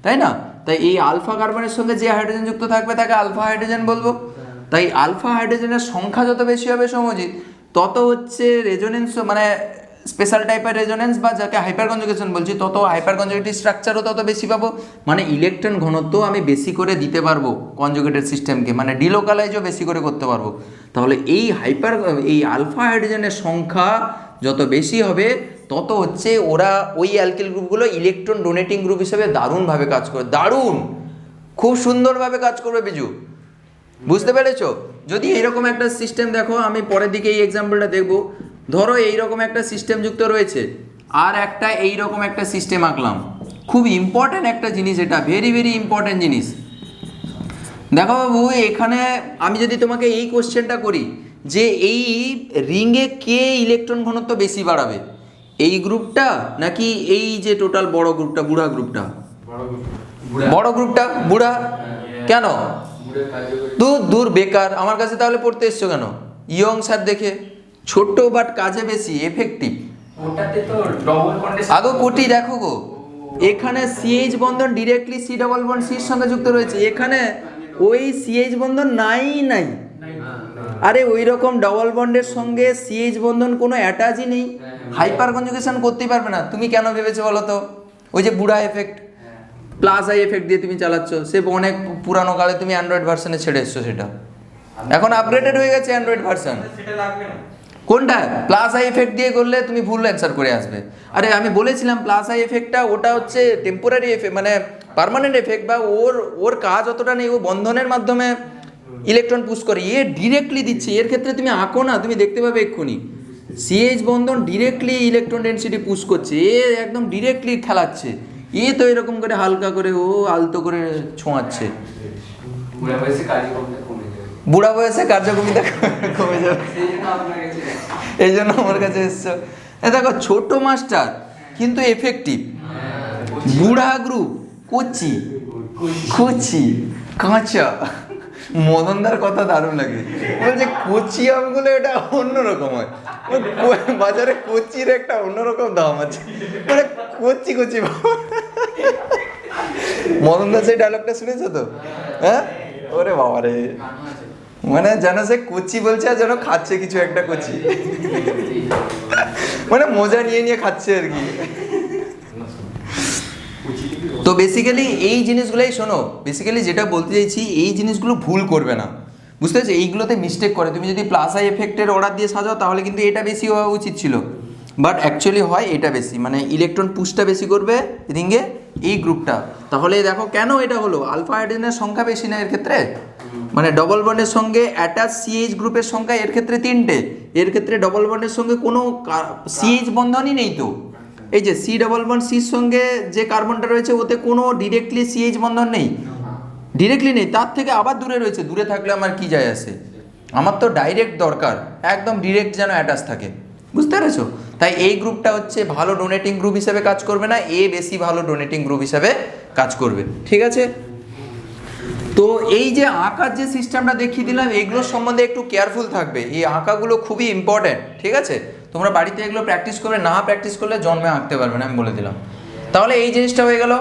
তাই না? তাই এই আলফা কার্বনের সঙ্গে যে হাইড্রোজেন যুক্ত থাকবে তাকে আলফা হাইড্রোজেন বলবো। তাই আলফা হাইড্রোজেনের সংখ্যা যত বেশি হবে সমজিৎ, তত হচ্ছে রেজোনেন্স, মানে স্পেশাল টাইপের রেজোনেন্স বা যাকে হাইপার কনজুগেশন বলছি, তত হাইপার কনজুগেটিভ স্ট্রাকচারও তত বেশি পাবো, মানে ইলেকট্রন ঘনত্ব আমি বেশি করে দিতে পারবো কনজুগেটেড সিস্টেমকে, মানে ডিলোকালাইজও বেশি করে করতে পারবো। তাহলে এই আলফা হাইড্রোজেনের সংখ্যা যত বেশি হবে, তত হচ্ছে ওরা ওই অ্যালকিল গ্রুপগুলো ইলেকট্রন ডোনেটিং গ্রুপ হিসেবে দারুণভাবে কাজ করবে, দারুণ, খুব সুন্দরভাবে কাজ করবে বিজু, বুঝতে পেরেছো? যদি এইরকম একটা সিস্টেম দেখো, আমি পরের দিকে এই এক্সাম্পলটা দেখবো, ধরো এইরকম একটা সিস্টেম যুক্ত রয়েছে, আর একটা এইরকম একটা সিস্টেম আঁকলাম, খুব ইম্পর্ট্যান্ট একটা জিনিস, এটা ভেরি ভেরি ইম্পর্ট্যান্ট জিনিস। দেখো বাবু, এখানে আমি যদি তোমাকে এই কোশ্চেনটা করি যে এই রিংয়ে কে ইলেকট্রন ঘনত্ব বেশি বাড়াবে, এই গ্রুপটা নাকি এই যে টোটাল বড় গ্রুপটা, বুড়া গ্রুপটা? বড় গ্রুপটা, বুড়া। কেন? দূর দূর, বেকার, আমার কাছে তাহলে পড়তে এসছো কেন? ইয়ং স্যার দেখে, ছোট বাট কাজে বেশি এফেক্টিভ। ওটাতে তো ডবল বন্ডে আগো কোটি দেখো গো, এখানে সিএইচ বন্ধন ডিরেক্টলি সি ডবল বন্ড সির সঙ্গে যুক্ত রয়েছে, এখানে ওই সিএইচ বন্ধন নাই। আরে ওই রকম ডবল বন্ডের সঙ্গে সিএইচ বন্ধন কোনো অ্যাটাচই নেই, হাইপার কনজুগেশন করতেই পারবে না। তুমি কেন ভেবেছো বলো তো? ওই যে বুড়া এফেক্ট, প্লাস আই এফেক্ট দিয়ে তুমি চালাচ্ছ, সে অনেক পুরানো কালে তুমি অ্যান্ড্রয়েড ভার্সনে ছেড়ে এসছো, সেটা এখন আপগ্রেডেড হয়ে গেছে অ্যান্ড্রয়েড ভার্সন। কোনটা? প্লাস আই এফেক্ট দিয়ে করলে তুমি ভুল অ্যান্সার করে আসবে। আরে আমি বলেছিলাম প্লাস আই এফেক্টটা ওটা হচ্ছে টেম্পোরারি এফেক্ট, মানে পার্মানেন্ট এফেক্ট, বা ওর কাজ অতটা নেই, ও বন্ধনের মাধ্যমে ইলেকট্রন পুশ করে, এ ডিরেক্টলি দিচ্ছে। এর ক্ষেত্রে তুমি আঁকো না, তুমি দেখতে পাবে এক্ষুনি সিএইচ বন্ধন ডিরেক্টলি ইলেকট্রন ডেনসিটি পুশ করছে, এ একদম ডিরেক্টলি খেলাচ্ছে, এ তো এরকম করে হালকা করে ও আলতো করে ছোঁয়াচ্ছে। বুড়া বয়সে কার্যক্ষমতা কমে যাবে, এই জন্য আমার কাছে এসছো। দেখো ছোট মাস্টার কিন্তু এফেক্টিভ, বুড়া গ্রুপ কচি কাঁচা। মদনদার কথা দারুণ লাগে, বলছে কচি আমগুলো এটা অন্যরকম হয়, বাজারে কচির একটা অন্যরকম দাম আছে, মানে কচি মদনদার সেই ডায়লগটা শুনেছো তো? হ্যাঁ, ওরে বাবা রে, মানে যেন সে কচি বলছে আর যেন খাচ্ছে কিছু একটা কচি, মানে মজা নিয়ে খাচ্ছে আর কি। তো বেসিক্যালি এই জিনিসগুলোই শোনো, বেসিক্যালি যেটা বলতে চাইছি, এই জিনিসগুলো ভুল করবে না, বুঝতে পারছো? এইগুলোতে মিস্টেক করে, তুমি যদি প্লাস আই এফেক্টের অর্ডার দিয়ে সাজাও তাহলে কিন্তু এটা বেশি হওয়া উচিত ছিল, বাট অ্যাকচুয়ালি হয় এটা বেশি, মানে ইলেকট্রন পুশটা বেশি করবে রিঙ্গে এই গ্রুপটা। তাহলে দেখো কেন এটা হলো, আলফা হাইড্রোজেনের সংখ্যা বেশি না এর ক্ষেত্রে, মানে ডবল বন্ডের সঙ্গে অ্যাটাচ সিএইচ গ্রুপের সংখ্যা এর ক্ষেত্রে 3টে, এর ক্ষেত্রে ডবল বন্ডের সঙ্গে কোনো সিএইচ বন্ধনই নেই। তো এই যে সি ডবল বন্ড সির সঙ্গে যে কার্বনটা রয়েছে ওতে কোনো ডিরেক্টলি সিএইচ বন্ধন নেই, ডিরেক্টলি নেই, তার থেকে আবার দূরে রয়েছে। দূরে থাকলে আমার কি যায় আসে, আমার তো ডাইরেক্ট দরকার, একদম ডিরেক্ট যেন অ্যাটাচ থাকে, বুঝতে পেরেছো? তাই এই গ্রুপটা হচ্ছে ভালো ডোনেটিং গ্রুপ হিসেবে কাজ করবে না, এ বেশি ভালো ডোনেটিং গ্রুপ হিসেবে কাজ করবে, ঠিক আছে? তো এই যে আঁকার যে সিস্টেমটা দেখিয়ে দিলাম, এগুলোর সম্বন্ধে একটু কেয়ারফুল থাকবে, এই আঁকাগুলো খুবই ইম্পর্ট্যান্ট, ঠিক আছে? তোমরা বাড়িতে এগুলো প্র্যাকটিস করবে, না প্র্যাকটিস করলে জন্মে আঁকতে পারবে না, আমি বলে দিলাম। তাহলে এই জিনিসটা হয়ে গেল।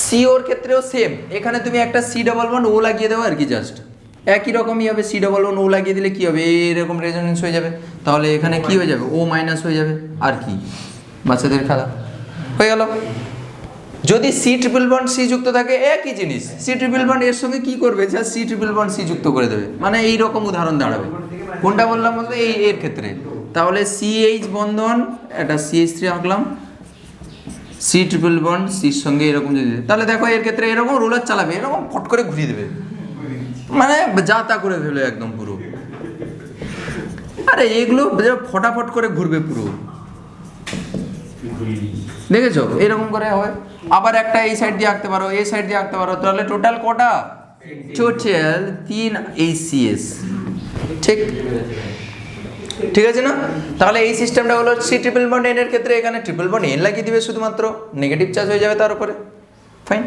সি ওর ক্ষেত্রেও সেম, এখানে তুমি একটা সি ডবল বন্ড ও লাগিয়ে দেবো আর কি, জাস্ট একই রকমই হবে। সি ডবল বন্ড ও লাগিয়ে দিলে কি হবে, এরকম রেজোনেন্স হয়ে যাবে, তাহলে এখানে কি হয়ে যাবে, ও মাইনাস হয়ে যাবে, আর কি বাচ্চাদের খেলা হয়ে গেল। যদি সি ট্রিপল বন্ড সি যুক্ত থাকে একই জিনিস, সি ট্রিপল বন্ড এর সঙ্গে কি করবে, just C triple bond C যুক্ত করে দেবে, মানে এই রকম উদাহরণ দাঁড়াবে। কোনটা বললাম বলতে এই এর ক্ষেত্রে, তাহলে সিএইচ বন্ধন একটা সিএইচ থ্রি আঁকলাম, সি ট্রিপল বন্ড সির সঙ্গে এরকম যদি, তাহলে দেখো এর ক্ষেত্রে এরকম রোলার চালাবে, এরকম ফট করে ঘুরিয়ে দেবে, মানে যা তা করে ফেলে একদম পুরো। আরে এগুলো ফটাফট করে ঘুরবে পুরো, দেখেছো এরকম করে হয়। আবার একটা এই সাইড দিয়ে আঁকতে পারো, এই সাইড দিয়ে আঁকতে পারো, তাহলে টোটাল কটা, টোটাল 3 এইচসিএস। ঠিক ঠিক আছে না? তাহলে এই সিস্টেমটা হলো সি ট্রিপল বন্ড এন এর ক্ষেত্রে, এখানে ট্রিপল বন্ড এন লাগিয়ে দিবে শুধুমাত্র, নেগেটিভ চার্জ হয়ে যাবে তার উপরে, ফাইন।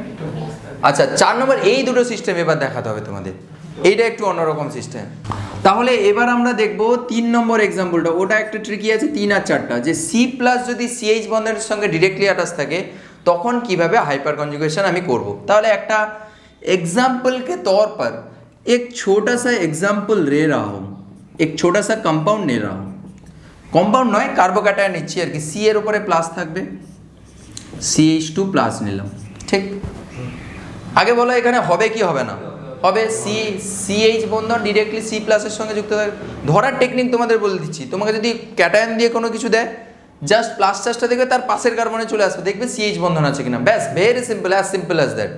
আচ্ছা 4 নম্বর এই দুটো সিস্টেম এবার দেখাতে হবে তোমাদের, এইটা একটু অন্যরকম সিস্টেম। তাহলে এবার আমরা দেখব 3 নম্বর এক্সাম্পলটা, ওটা একটু ট্রিকি আছে 3 আর 4টা, যে সি প্লাস যদি সিএইচ বন্ডের সঙ্গে ডিরেক্টলি অ্যাটাচ থাকে তখন কিভাবে হাइपर कॉन्जुगेशन আমি করব। তাহলে একটা एग्जाम्पल के तौर पर एक छोटा सा एग्जाम्पल ले रहा हूँ, एक छोटा सा कंपाउंड ले रहा हूँ, কম্পাউন্ড নয় কার্বোক্যাটায়ন নিচ্ছি আর কি, সি এর উপরে প্লাস থাকবে, CH2 প্লাস নিলাম, ঠিক। আগে বলো এখানে হবে কি হবে না, হবে সিএইচ বন্ধন ডিরেক্টলি সি প্লাসের সঙ্গে যুক্ত থাকে। ধরার টেকনিক তোমাদের বলে দিচ্ছি, তোমাকে যদি ক্যাটায়ন দিয়ে কোনো কিছু দেয়, জাস্ট প্লাস চার্জটা দেখবে তার পাশের কার্বনে চলে আসবে, দেখবে সিএইচ বন্ধন আছে কিনা, ব্যাস, very simple, simple as that.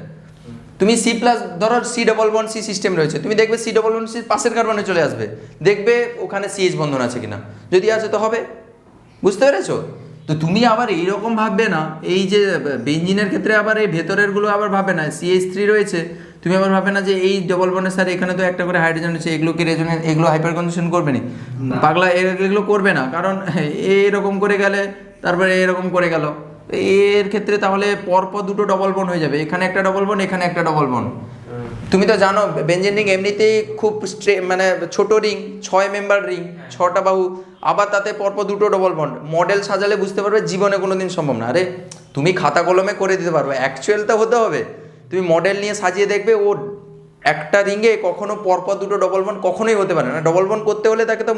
তুমি সি প্লাস ধরো C double bond C system রয়েছে, তুমি দেখবে সি ডবল বন্ড সি পাশের কার্বনে চলে আসবে, দেখবে ওখানে সিএইচ বন্ধন আছে কিনা, যদি আছে তো হবে, বুঝতে পেরেছো? তো তুমি আবার এইরকম ভাববে না, এই যে বেঞ্জিনের ক্ষেত্রে আবার এই ভেতরেরগুলো আবার ভাবে না CH3 রয়েছে, তুমি আবার ভাবে না যে এই ডবল বন্ডের স্যার এখানে তো একটা করে হাইড্রোজেন আছে, এগুলো কি রেজোনেন্স, এগুলো হাইপার কনজুগেশন করবে না, পাগলা এগুলো করবে না, কারণ এরকম করে গেলে তারপরে এরকম করে গেল, এর ক্ষেত্রে তাহলে পরপর দুটো ডবল বন্ড হয়ে যাবে, এখানে একটা ডবল বন্ড, এখানে একটা ডবল বন্ড। তুমি তো জানো বেঞ্জিন রিং এমনিতেই খুব মানে ছোট রিং, 6 মেম্বার রিং, 6টা বাহু, আবার তাতে পরপর দুটো ডবল বন্ড, মডেল সাজালে বুঝতে পারবে জীবনে কোনোদিন সম্ভব না। আরে তুমি খাতা কলমে করে দিতে পারবে, অ্যাকচুয়ালটা হতে হবে, তুমি মডেল নিয়ে সাজিয়ে দেখবে ও একটা রিংয়ে কখনো পরপর দুটো ডবল বন্ড কখনোই হতে পারে না। ডবল বন্ড করতে হলে তাকে তো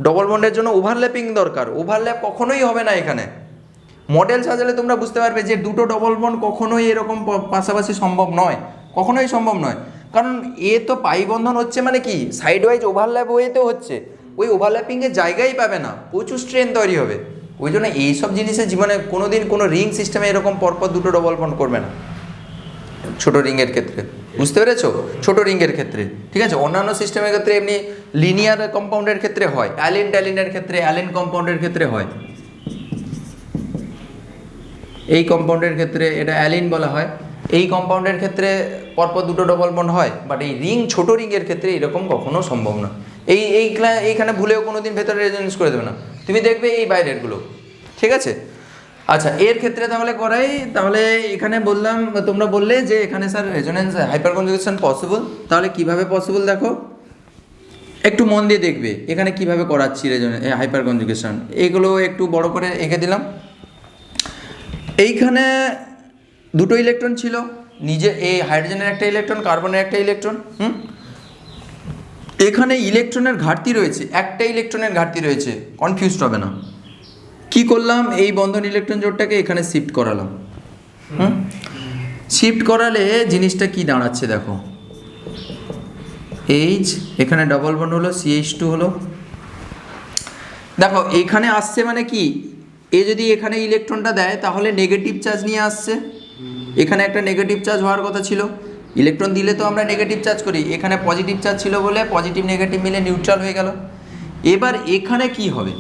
ডবল বন্ডের জন্য ওভারল্যাপিং দরকার, ওভারল্যাপ কখনোই হবে না এখানে। মডেল সাজালে তোমরা বুঝতে পারবে যে দুটো ডবল বন্ড কখনোই এরকম পাশাপাশি সম্ভব নয়, কখনোই সম্ভব নয়, কারণ এ তো পাই বন্ধন হচ্ছে মানে কি সাইড ওয়াইজ ওভারল্যাপ হয়েতে হচ্ছে, ওই ওভারল্যাপিংয়ের জায়গাই পাবে না, প্রচুর স্ট্রেন তৈরি হবে। ওই জন্য এইসব জিনিসের জীবনে কোনো দিন কোনো রিং সিস্টেমে এরকম পরপর দুটো ডবল বন্ড করবে না, ছোটো রিংয়ের ক্ষেত্রে, বুঝতে পেরেছো? ছোটো রিংয়ের ক্ষেত্রে, ঠিক আছে। অন্যান্য সিস্টেমের ক্ষেত্রে এমনি লিনিয়ার কম্পাউন্ডের ক্ষেত্রে হয়, অ্যালিন ট্যালিনের ক্ষেত্রে, অ্যালিন কম্পাউন্ডের ক্ষেত্রে হয়, এই কম্পাউন্ডের ক্ষেত্রে এটা অ্যালিন বলা হয়, এই কম্পাউন্ডের ক্ষেত্রে পরপর দুটো ডবল বন্ড হয়, বাট এই রিং ছোটো রিংয়ের ক্ষেত্রে এরকম কখনো সম্ভব না। এইখানে ভুলেও কোনো দিন ভেতরে রেজোনেন্স করে দেবে না, তুমি দেখবে এই বাইরেরগুলো, ঠিক আছে। আচ্ছা এর ক্ষেত্রে তাহলে করাই, তাহলে এখানে বললাম, তোমরা বললে যে এখানে sir resonance hyper conjugation possible, তাহলে কিভাবে পসিবল দেখো একটু মন দিয়ে দেখবে এখানে কিভাবে করাচ্ছি রেজোনেন্স হাইপার কনজুগেশন, এগুলো একটু বড় করে এঁকে দিলাম। এইখানে দুটো ইলেকট্রন ছিল, নিজে এই হাইড্রোজেনের একটা ইলেকট্রন, কার্বনের একটা ইলেকট্রন, এখানে ইলেকট্রনের ঘাটতি রয়েছে, একটা ইলেকট্রনের ঘাটতি রয়েছে, কনফিউজড হবে না। কি করলাম, এই বন্ধন ইলেকট্রন জোটটাকে এখানে শিফট করালাম, শিফট করালে জিনিসটা কি দাঁড়াচ্ছে দেখো, এইচ এখানে ডবল বন্ড হলো, CH2 হলো, দেখো এখানে আসছে মানে কি, এ যদি এখানে ইলেকট্রনটা দেয় তাহলে নেগেটিভ চার্জ নিয়ে আসছে, এখানে একটা নেগেটিভ চার্জ হওয়ার কথা ছিল, ইলেকট্রন দিলে তো আমরা নেগেটিভ চার্জ করি, এখানে পজিটিভ চার্জ ছিল বলে পজিটিভ নেগেটিভ মিলে নিউট্রাল হয়ে গেল। এবার এখানে কি হবে,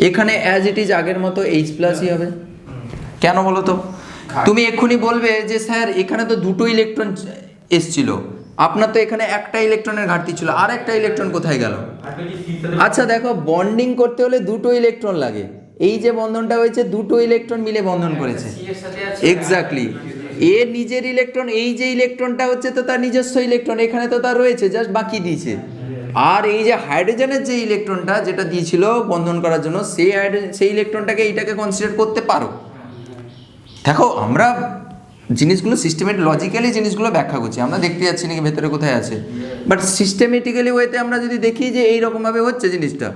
এখানে অ্যাজ ইট ইজ আগের মতো H+ই হবে। কেন বলো তো? তুমি এক্ষুনি বলবে যে স্যার এখানে তো দুটো ইলেকট্রন এসছিল, আপনার তো এখানে একটা ইলেকট্রনের ঘাটতি ছিল, আর একটা ইলেকট্রন কোথায় গেল? আচ্ছা দেখো বন্ডিং করতে হলে দুটো ইলেকট্রন লাগে, এই যে বন্ধনটা হয়েছে দুটো ইলেকট্রন মিলে বন্ধন করেছে, এক্স্যাক্টলি। এর নিজের ইলেকট্রন, এই যে ইলেকট্রনটা হচ্ছে তো তার নিজস্ব ইলেকট্রন, এখানে তো তার রয়েছে, জাস্ট বাকি দিয়েছে। আর এই যে হাইড্রোজেনের যে ইলেকট্রনটা যেটা দিয়েছিল বন্ধন করার জন্য, সেই ইলেকট্রনটাকে এইটাকে কনসিডার করতে পারো। দেখো আমরা জিনিসগুলো লজিক্যালি জিনিসগুলো ব্যাখ্যা করছি, আমরা দেখতে যাচ্ছি নাকি ভেতরে কোথায় আছে, বাট সিস্টেমেটিক্যালি ওয়েতে আমরা যদি দেখি যে এইরকমভাবে হচ্ছে জিনিসটা,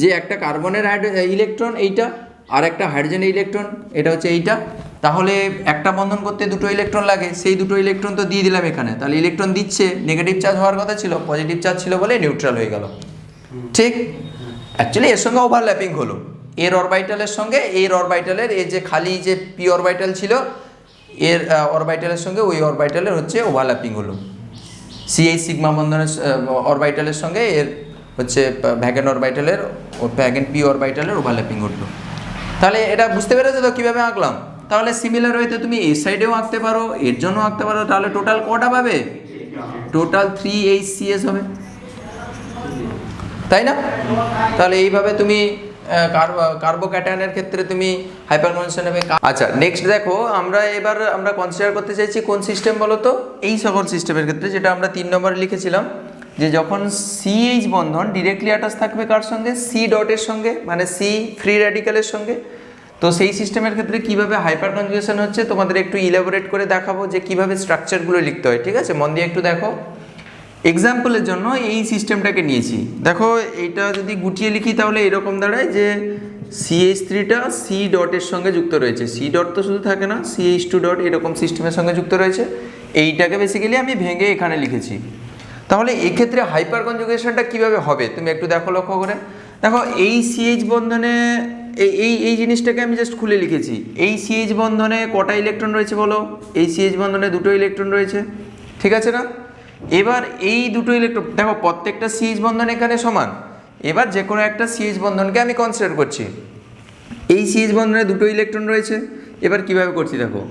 যে একটা কার্বনের ইলেকট্রন এইটা, আর একটা হাইড্রোজেনের ইলেকট্রন এটা হচ্ছে এইটা, তাহলে একটা বন্ধন করতে দুটো ইলেকট্রন লাগে, সেই দুটো ইলেকট্রন তো দিয়ে দিলাম এখানে, তাহলে ইলেকট্রন দিচ্ছে, নেগেটিভ চার্জ হওয়ার কথা ছিল, পজিটিভ চার্জ ছিল বলে নিউট্রাল হয়ে গেল। ঠিক, অ্যাকচুয়ালি এর সঙ্গে ওভারল্যাপিং হলো, এর অরবাইটালের সঙ্গে এর অরবাইটালের, এই যে খালি যে পি অরবাইটাল ছিল এর অরবাইটালের সঙ্গে ওই অরবাইটালের হচ্ছে ওভারল্যাপিং হলো, সিএইচ সিগমা বন্ধনের অরবাইটালের সঙ্গে এর হচ্ছে ভ্যাগেন অরবাইটালের ভ্যাগেন পি অরবাইটালের ওভারল্যাপিং ঘটলো। তাহলে এটা বুঝতে পেরেছো তো কীভাবে আঁকলাম? তাহলে সিমিলার ওয়েতে তুমি এই সাইডেও আঁকতে পারো, এর জন্য আঁকতে পারো, তাহলে টোটাল কটা পাবে? টোটাল 3HCS হবে, তাই না? তাহলে এইভাবে তুমি কার্বোক্যাটায়নের ক্ষেত্রে তুমি হাইপারকনজুগেশন হবে। আচ্ছা, নেক্সট দেখো, আমরা কনসিডার করতে চাইছি কোন সিস্টেম বলো তো? এই সকল সিস্টেমের ক্ষেত্রে যেটা আমরা 3 নম্বরে লিখেছিলাম, যে যখন সিএইচ বন্ধন ডিরেক্টলি অ্যাটাচ থাকবে কার সঙ্গে? সি ডটের সঙ্গে, মানে সি ফ্রি র্যাডিক্যালের সঙ্গে। তো সেই সিস্টেমের ক্ষেত্রে কিভাবে হাইপার কনজুগেশন হচ্ছে তোমাদের একটু ইলাবোরেট করে দেখাবো, যে কিভাবে স্ট্রাকচারগুলো লিখতে হয়। ঠিক আছে, মন দিয়ে একটু দেখো। এক্সাম্পলের জন্য এই সিস্টেমটাকে নিয়েছি, দেখো এইটা যদি গুটিয়ে লিখি তাহলে এরকম দাঁড়ায় যে CH3টা সি ডটের সঙ্গে যুক্ত রয়েছে, সি ডট তো শুধু থাকে না, CH2 ডট এরকম সিস্টেমের সঙ্গে যুক্ত রয়েছে। এইটাকে বেসিক্যালি আমি ভেঙে এখানে লিখেছি। তাহলে এক্ষেত্রে হাইপার কনজুগেশনটা কীভাবে হবে তুমি একটু দেখো, লক্ষ্য করে দেখো। এই সিএইচ বন্ধনে এই জিনিসটাকে আমি জাস্ট খুলে লিখেছি। এই সিএইচ বন্ধনে কটা ইলেকট্রন রয়েছে বলো? এই সিএইচ বন্ধনে দুটো ইলেকট্রন রয়েছে, ঠিক আছে না? এবার এই দুটো ইলেকট্রন দেখো, প্রত্যেকটা সিএইচ বন্ধন এখানে সমান। এবার যে কোনো একটা সিএইচ বন্ধনকে আমি কনসিডার করছি, এই সিএইচ বন্ধনে দুটো ইলেকট্রন রয়েছে। এবার কিভাবে করছি দেখো,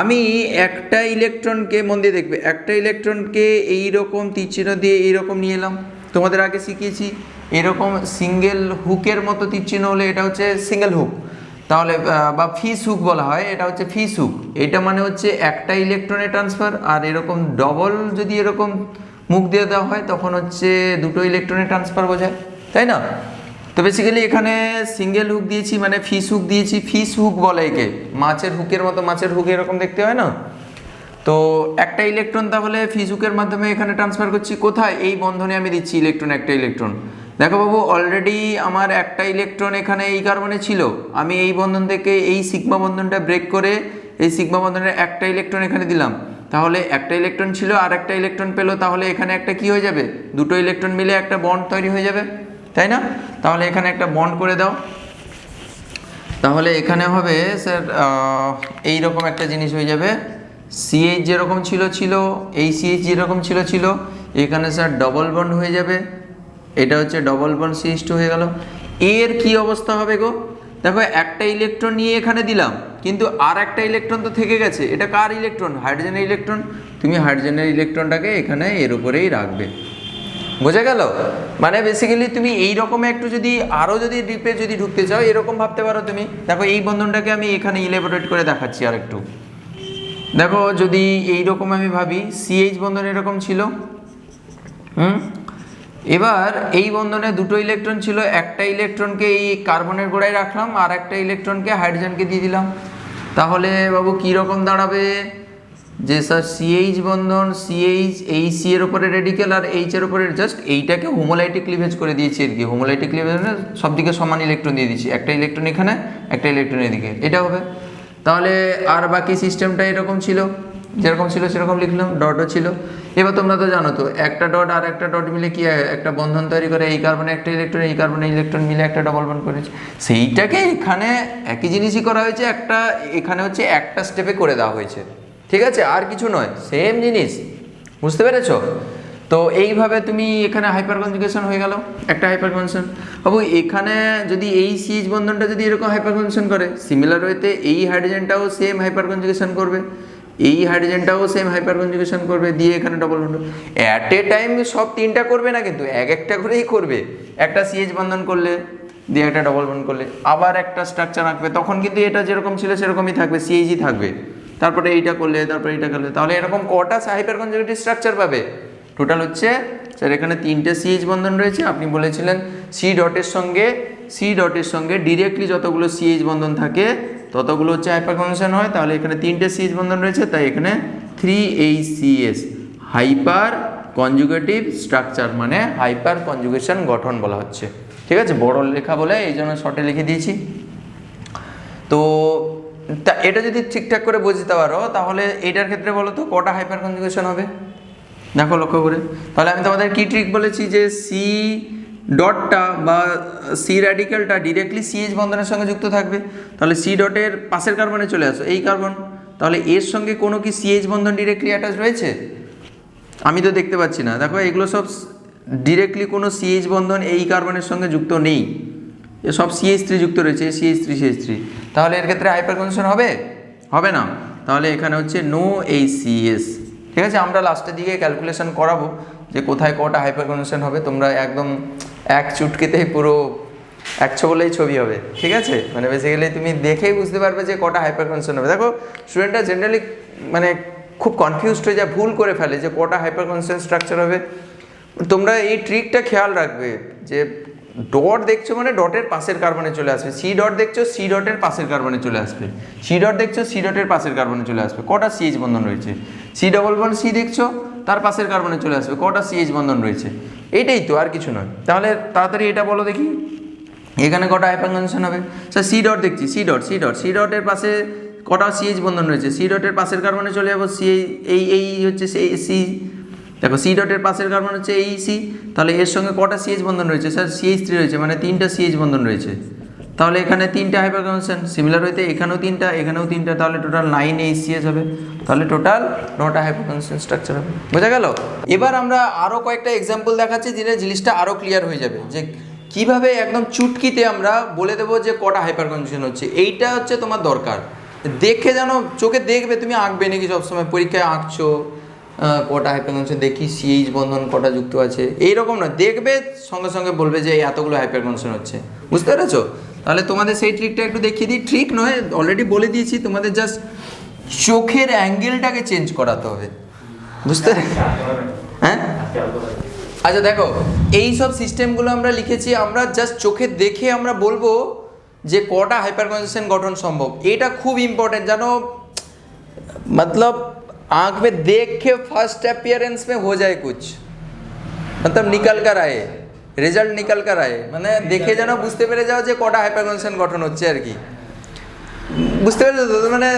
আমি একটা ইলেকট্রনকে, মন দিয়ে দেখবে, একটা ইলেকট্রনকে এইরকম তীরচিহ্ন দিয়ে এইরকম নিয়ে এলাম। তোমাদের আগে শিখিয়েছি এরকম সিঙ্গেল হুকের মতো তীরচিহ্ন হলে এটা হচ্ছে সিঙ্গেল হুক, তাহলে বা ফিস হুক বলা হয়, এটা হচ্ছে ফিস হুক। এটা মানে হচ্ছে একটা ইলেকট্রনের ট্রান্সফার, আর এরকম ডবল যদি এরকম মুখ দিয়ে দেওয়া হয় তখন হচ্ছে দুটো ইলেকট্রনের ট্রান্সফার বোঝায়, তাই না? তো বেসিক্যালি এখানে সিঙ্গেল হুক দিয়েছি, মানে ফিস হুক দিয়েছি। ফিস হুক বলে একে, মাছের হুকের মতো, মাছের হুক এরকম দেখতে হয় না? তো একটা ইলেকট্রন তাহলে ফিস হুকের মাধ্যমে এখানে ট্রান্সফার করছি। কোথায়? এই বন্ধনে আমি দিচ্ছি ইলেকট্রন, একটা ইলেকট্রন। দেখো বাবু, অলরেডি আমার একটা ইলেকট্রন এখানে এই কার্বনে ছিল, আমি এই বন্ধন থেকে এই সিগমা বন্ধনটা ব্রেক করে এই সিগমা বন্ধনের একটা ইলেকট্রন এখানে দিলাম। তাহলে একটা ইলেকট্রন ছিল আর একটা ইলেকট্রন পেলো, তাহলে এখানে একটা কি হয়ে যাবে? দুটো ইলেকট্রন মিলে একটা বন্ড তৈরি হয়ে যাবে, তাই না? তাহলে এখানে একটা বন্ড করে দাও। তাহলে এখানে হবে স্যার এই রকম একটা জিনিস হয়ে যাবে। সিএইচ যেরকম ছিল, এই সিএইচ যেরকম ছিল, এখানে স্যার ডবল বন্ড হয়ে যাবে। এটা হচ্ছে ডবল বন্ড CH2 হয়ে গেল। এর কি অবস্থা হবে গো? দেখো, একটা ইলেকট্রন নিয়ে এখানে দিলাম, কিন্তু আর একটা ইলেকট্রন তো থেকে গেছে। এটা কার ইলেকট্রন? হাইড্রোজেনের ইলেকট্রন। তুমি হাইড্রোজেনের ইলেকট্রনটাকে এখানে এর উপরেই রাখবে। বোঝা গেল? মানে বেসিক্যালি তুমি এই রকম একটু যদি আরও যদি ডিপে যদি ঢুকতে চাও, এরকম ভাবতে পারো তুমি। দেখো, এই বন্ধনটাকে আমি এখানে ইলেবোরেট করে দেখাচ্ছি আর একটু। দেখো, যদি এইরকম আমি ভাবি, সিএইচ বন্ধন এরকম ছিল, এবার এই বন্ধনে দুটো ইলেকট্রন ছিল, একটা ইলেকট্রনকে এই কার্বনের গোড়ায় রাখলাম, আর একটা ইলেকট্রনকে হাইড্রোজেনকে দিয়ে দিলাম। তাহলে বাবু কী রকম দাঁড়াবে? যে স্যার সিএইচ বন্ধন, সিএইচ এই সি এর উপরে রেডিক্যাল আর এইচ এর উপরে জাস্ট এইটাকে হোমোলাইটিক ক্লিভেজ করে দিয়েছি আর কি। হোমোলাইটিক ক্লিভেজ মানে সব দিকে সমান ইলেকট্রন দিয়ে দিচ্ছি, একটা ইলেকট্রন এখানে, একটা ইলেকট্রন এদিকে, এটা হবে। তাহলে আর বাকি সিস্টেমটা এরকম ছিল, যেরকম ছিল সেরকম লিখলাম, ডটও ছিল। এবার তোমরা তো জানো তো, একটা ডট আর একটা ডট মিলে কি একটা বন্ধন তৈরি করে, এই কার্বনে একটা ইলেকট্রন, এই কার্বনে ইলেকট্রন মিলে একটা ডবল বন্ড করেছে। সেইটাকে এখানে একই জিনিসই করা হয়েছে, একটা এখানে হচ্ছে একটা স্টেপে করে দেওয়া হয়েছে, ঠিক আছে? আর কিছু নয়, সেম জিনিস। বুঝতে পেরেছো? তো এইভাবে তুমি এখানে হাইপার কনজুগেশন হয়ে গেল, একটা হাইপার কনজুগেশন। বাবু, এখানে যদি এই সিএইচ বন্ধনটা যদি এরকম হাইপার কনজুগেশন করে, সিমিলার ওয়েতে এই হাইড্রোজেনটাও সেম হাইপার কনজুগেশন করবে, এই হাইড্রোজেনটাও সেম হাইপার কনজুগেশন করবে, দিয়ে এখানে double bond. At a time সব তিনটা করবে না কিন্তু, এক একটা করেই করবে। একটা সিএইচ বন্ধন করলে, দিয়ে একটা ডবল বন্ড করলে, আবার একটা স্ট্রাকচার আঁকবে, তখন কিন্তু এটা যেরকম ছিল সেরকমই থাকবে, সিএইচই থাকবে। তারপরে এইটা করলে, তারপরে এইটা করলে, তাহলে এরকম কটা হাইপার কনজুগেটিভ স্ট্রাকচার পাবে? টোটাল হচ্ছে স্যার এখানে 3টে সিএইচ বন্ধন রয়েছে। আপনি বলেছিলেন সি ডটের সঙ্গে ডিরেক্টলি যতগুলো সিএইচ বন্ধন থাকে ততগুলো হচ্ছে হাইপার কনজুগেশন হয়। তাহলে এখানে 3টে সিএইচ বন্ধন রয়েছে, তাই এখানে 3HCS হাইপার কনজুগেটিভ স্ট্রাকচার, মানে হাইপার কনজুগেশন গঠন বলা হচ্ছে। ঠিক আছে, বড় লেখা বলে এই জন্য শর্টে লিখে দিয়েছি। তো তা এটা যদি ঠিকঠাক করে বুঝতে পারো তাহলে এটার ক্ষেত্রে বলো তো কটা হাইপার কনজুগেশন হবে, দেখো লক্ষ্য করে। তাহলে আমি তোমাদের কি ট্রিক বলেছি যে সি ডটটা বা সি র্যাডিক্যালটা ডিরেক্টলি সিএইচ বন্ধনের সঙ্গে যুক্ত থাকবে। তাহলে সি ডটের পাশের কার্বনে চলে আসো, এই কার্বন, তাহলে এর সঙ্গে কোনো কি সিএইচ বন্ধন ডিরেক্টলি অ্যাটাচ রয়েছে? আমি তো দেখতে পাচ্ছি না, দেখো এগুলো সব ডিরেক্টলি কোনো সিএইচ বন্ধন এই কার্বনের সঙ্গে যুক্ত নেই, এ সব CH3 যুক্ত রয়েছে, CH3 তাহলে এর ক্ষেত্রে হাইপার কনজুগেশন হবে? হবে না। তাহলে এখানে হচ্ছে নো HCS। ঠিক আছে, আমরা লাস্টের দিকে ক্যালকুলেশন করাবো যে কোথায় কটা হাইপার কনজুগেশন হবে, তোমরা একদম এক চুটকিতেই পুরো 100 বলেই ছবি হবে। ঠিক আছে, মানে বেসিক্যালি তুমি দেখেই বুঝতে পারবে যে কটা হাইপার কনজুগেশন হবে। দেখো স্টুডেন্টরা জেনারেলি মানে খুব কনফিউজড হয়ে যায়, ভুল করে ফেলে যে কটা হাইপার কনজুগেশন স্ট্রাকচার হবে। তোমরা এই ট্রিকটা খেয়াল রাখবে যে ডট দেখছো মানে ডটের পাশের কার্বনে চলে আসবে, সি ডট দেখছো সি ডটের পাশের কার্বনে চলে আসবে, সি ডট দেখছো সি ডটের পাশের কার্বনে চলে আসবে, কটা সিএইচ বন্ধন রয়েছে। সি ডবল বন্ড সি দেখছো তার পাশের কার্বনে চলে আসবে, কটা সিএইচ বন্ধন রয়েছে। এইটাই তো, আর কিছু নয়। তাহলে তাড়াতাড়ি এটা বলো দেখি, এখানে কটা হাইপার কনজুগেশন হবে? স্যার সি ডট দেখছি, সি ডটের পাশে কটা সিএইচ বন্ধন রয়েছে, সি ডটের পাশের কার্বনে চলে যাবো, সি এই হচ্ছে সি, দেখো সি ডটের পাশের কার্বন হচ্ছে এই সি, তাহলে এর সঙ্গে কটা সিএইচ বন্ধন রয়েছে? স্যার CH3 রয়েছে, মানে 3টা সিএইচ বন্ধন রয়েছে। তাহলে এখানে 3টা হাইপার কনজুগেশন, সিমিলার হইতে এখানেও 3টা এখানেও 3টা, তাহলে টোটাল 9 HCH হবে। তাহলে টোটাল 9টা হাইপার কনজুগেশন স্ট্রাকচার হবে। বোঝা গেল? এবার আমরা আরও কয়েকটা এক্সাম্পল দেখাচ্ছি যেটা জিনিসটা আরও ক্লিয়ার হয়ে যাবে যে কিভাবে একদম চুটকিতে আমরা বলে দেবো যে কটা হাইপার কনজুগেশন হচ্ছে। এইটা হচ্ছে তোমার দরকার, দেখে যেন চোখে দেখবে, তুমি আঁকবে নাকি সবসময় পরীক্ষায় আঁকছো কটা হাইপার কনজুগেশন দেখি সিএইচ বন্ধন কটা যুক্ত আছে, এইরকম না, দেখবে সঙ্গে সঙ্গে বলবে যে এতগুলো হাইপার কনজুগেশন হচ্ছে। বুঝতে পেরেছো? তাহলে তোমাদের সেই ট্রিকটা একটু দেখিয়ে দিই। ট্রিক নয়, অলরেডি বলে দিয়েছি, তোমাদের জাস্ট চোখের অ্যাঙ্গেলটাকে চেঞ্জ করাতে হবে। বুঝতে হ্যাঁ? আচ্ছা দেখো, এই সব সিস্টেমগুলো আমরা লিখেছি, আমরা জাস্ট চোখে দেখে আমরা বলবো যে কটা হাইপার কনজুগেশন গঠন সম্ভব। এটা খুব ইম্পর্টেন্ট, জানো, मतलब आंख में देख के फर्स्ट अपियरेंस में हो जाए कुछ, मतलब निकल कर आए, রেজাল্ট নিকাল কার আয়, মানে দেখে যেন বুঝতে পেরে যাও যে কটা হাইপার কনজুগেশন গঠন হচ্ছে আর কি। বুঝতে পেরেছো তো? মানে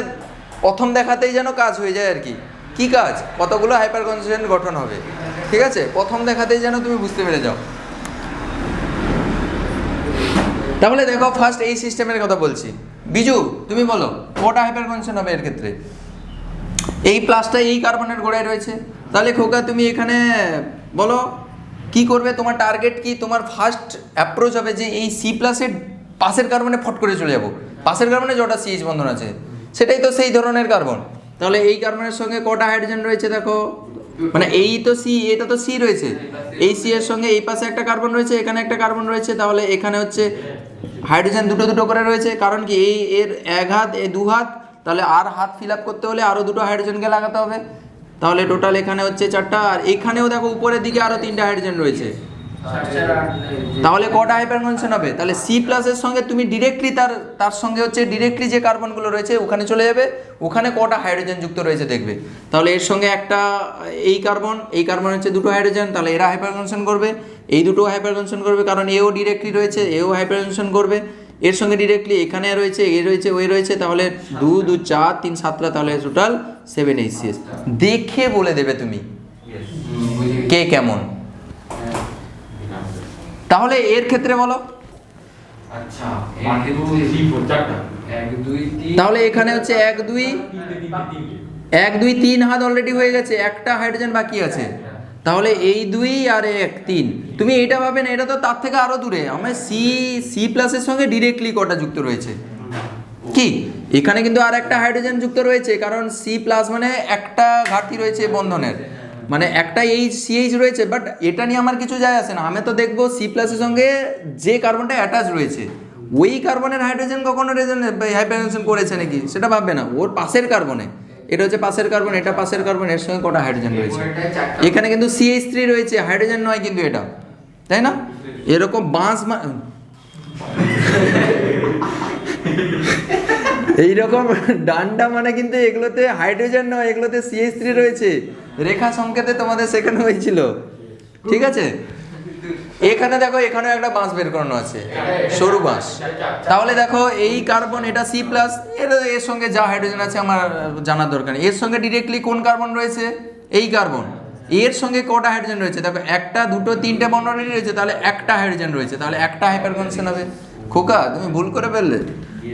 প্রথম দেখাতেই যেন কাজ হয়ে যায় আর কি। কি কাজ? কতগুলো হাইপার কনজুগেশন গঠন হবে। ঠিক আছে, প্রথম দেখাতেই যেন তুমি বুঝতে পেরে যাও। তাহলে দেখো ফার্স্ট এই সিস্টেমের কথা বলছি। বিজু তুমি বলো কটা হাইপার কনজুগেশন হবে এর ক্ষেত্রে? এই প্লাসটা এই কার্বনের গোড়ায় রয়েছে, তাহলে খোকা তুমি এখানে বলো কি করবে, তোমার টার্গেট কি? তোমার ফার্স্ট অ্যাপ্রোচ হবে যে এই সি প্লাসের পাশের কার্বনে ফট করে চলে যাবো, পাশের কার্বনে যটা সিএইচ বন্ধন আছে সেটাই তো সেই ধরনের কার্বন। তাহলে এই কার্বনের সঙ্গে কটা হাইড্রোজেন রয়েছে দেখো, মানে এই তো সি, এটা তো সি রয়েছে, এই সি এর সঙ্গে এই পাশে একটা কার্বন রয়েছে, এখানে একটা কার্বন রয়েছে, তাহলে এখানে হচ্ছে হাইড্রোজেন দুটো দুটো করে রয়েছে, কারণ কি এই এর এক হাত এ দু হাত, তাহলে আর হাত ফিল আপ করতে হলে আরও দুটো হাইড্রোজেনকে লাগাতে হবে। তাহলে টোটাল এখানে হচ্ছে 4টা, আর এখানেও দেখো উপরের দিকে আরও 3টা হাইড্রোজেন রয়েছে। তাহলে কটা হাইপার কনজুগেশন হবে? তাহলে সি প্লাসের সঙ্গে তুমি ডিরেক্টলি তার সঙ্গে হচ্ছে ডিরেক্টলি যে কার্বনগুলো রয়েছে ওখানে চলে যাবে, ওখানে কটা হাইড্রোজেন যুক্ত রয়েছে দেখবে। তাহলে এর সঙ্গে একটা এই কার্বন হচ্ছে দুটো হাইড্রোজেন, তাহলে এরা হাইপার কনজুগেশন করবে, এই দুটো হাইপার কনজুগেশন করবে, কারণ এও ডিরেক্টলি রয়েছে, এও হাইপার কনজুগেশন করবে। এর সঙ্গে ডিরেক্টলি এখানে রয়েছে, এ রয়েছে, ওই রয়েছে, তাহলে 2 2 4 3 7টা, তাহলে টোটাল 7 HCS। দেখে বলে দেবে তুমি কে কেমন। তাহলে এর ক্ষেত্রে বলো, আচ্ছা 1 2 3 তাহলে এখানে হচ্ছে 1 2 3 হাত অলরেডি হয়ে গেছে, একটা হাইড্রোজেন বাকি আছে, তাহলে এই 2 আর 1 3। তুমি এটা ভাবে না, এটা তো তার থেকে আরো দূরে। আমার সি প্লাসের সঙ্গে ডিরেক্টলি কটা যুক্ত রয়েছে কি, এখানে কিন্তু আর একটা হাইড্রোজেন যুক্ত রয়েছে, কারণ সি প্লাস মানে একটা ঘাটতি রয়েছে বন্ধনের, মানে একটা সিএইচ রয়েছে, বাট এটা নিয়ে আমার কিছু যায় আসে না। আমি তো দেখবো সি প্লাসের সঙ্গে যে কার্বনটা অ্যাটাচ রয়েছে ওই কার্বনের হাইড্রোজেন কখনো হাইপার কনজুগেশন করেছে নাকি সেটা ভাববে না, ওর পাশের কার্বনে, এটা হচ্ছে পাশের কার্বন, এটা পাশের কার্বন, এর সঙ্গে কটা হাইড্রোজেন রয়েছে। এখানে কিন্তু CH3 রয়েছে, হাইড্রোজেন নয় কিন্তু এটা, তাই না? এরকম বাঁশ এইরকম ডান্ডা মানে কিন্তু এগুলোতে হাইড্রোজেন নয়, এগুলোতে CH3 রয়েছে। রেখা সংকেতে তোমাদের শেখানো হয়েছিল, ঠিক আছে? এখানে দেখো এখানেও একটা বাঁশ বের করানো আছে, সরু বাঁশ। তাহলে দেখো এই কার্বন এটা সি প্লাস, এর সঙ্গে যা হাইড্রোজেন আছে আমার জানার দরকার নেই। এর সঙ্গে ডিরেক্টলি কোন কার্বন রয়েছে? এই কার্বন। এর সঙ্গে কটা হাইড্রোজেন রয়েছে? দেখো একটা, দুটো, তিনটে বন্ড অলরেডি রয়েছে, তাহলে একটা হাইড্রোজেন রয়েছে, তাহলে একটা হাইপারকনজুগেশন হবে। খোকা তুমি ভুল করে ফেললে।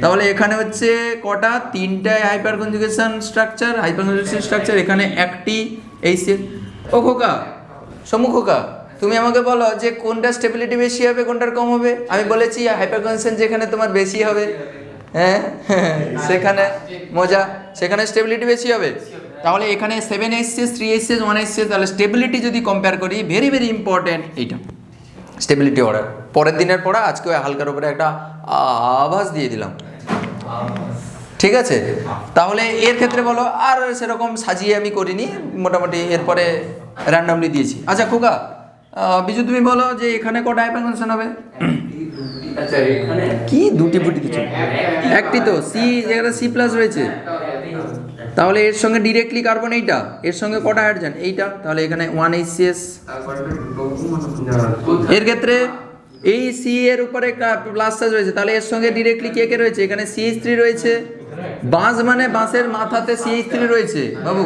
তাহলে এখানে হচ্ছে কটা? তিনটা হাইপারকনজুগেশন স্ট্রাকচার, হাইপারকনজুগেশন স্ট্রাকচার, এখানে একটি এইচসিএল। ও খোকা, সমু খোকা, তুমি আমাকে বলো যে কোনটা স্টেবিলিটি বেশি হবে, কোনটার কম হবে? আমি বলেছি হাইপারকনজুগেশন যেখানে তোমার বেশি হবে, হ্যাঁ সেখানে মজা, সেখানে স্টেবিলিটি বেশি হবে। তাহলে এখানে 7 3 1 তাহলে স্টেবিলিটি যদি কম্পেয়ার করি, ভেরি ভেরি ইম্পর্টেন্ট এইটা স্টেবিলিটি অর্ডার। পরের দিনের পড়া আজকে ওই হালকার উপরে একটা আভাস দিয়ে দিলাম, ঠিক আছে? তাহলে এর ক্ষেত্রে বলো, আর সেরকম সাজিয়ে আমি করিনি, মোটামুটি এরপরে র্যান্ডমলি দিয়েছি। আচ্ছা খোকা, বিজু তুমি বলো যে এখানে কটা হাইপারকনজুগেশন হবে? আচ্ছা এখানে কি দুটি ফুটি দিচ্ছ? একটি তো, সি যেখানে সি প্লাস রয়েছে, তাহলে এর সঙ্গে ডিরেক্টলি কার্বন এইটা, এর সঙ্গে কটা হাইড্রোজেন? এইটা, তাহলে এখানে 1 HCS। এর ক্ষেত্রে এই সি এর উপরে প্লাস চার্জ রয়েছে, তাহলে এর সঙ্গে ডিরেক্টলি কে কে রয়েছে? এখানে CH3 রয়েছে। বাঁশ মানে বাঁশের মাথাতে CH3 রয়েছে বাবু,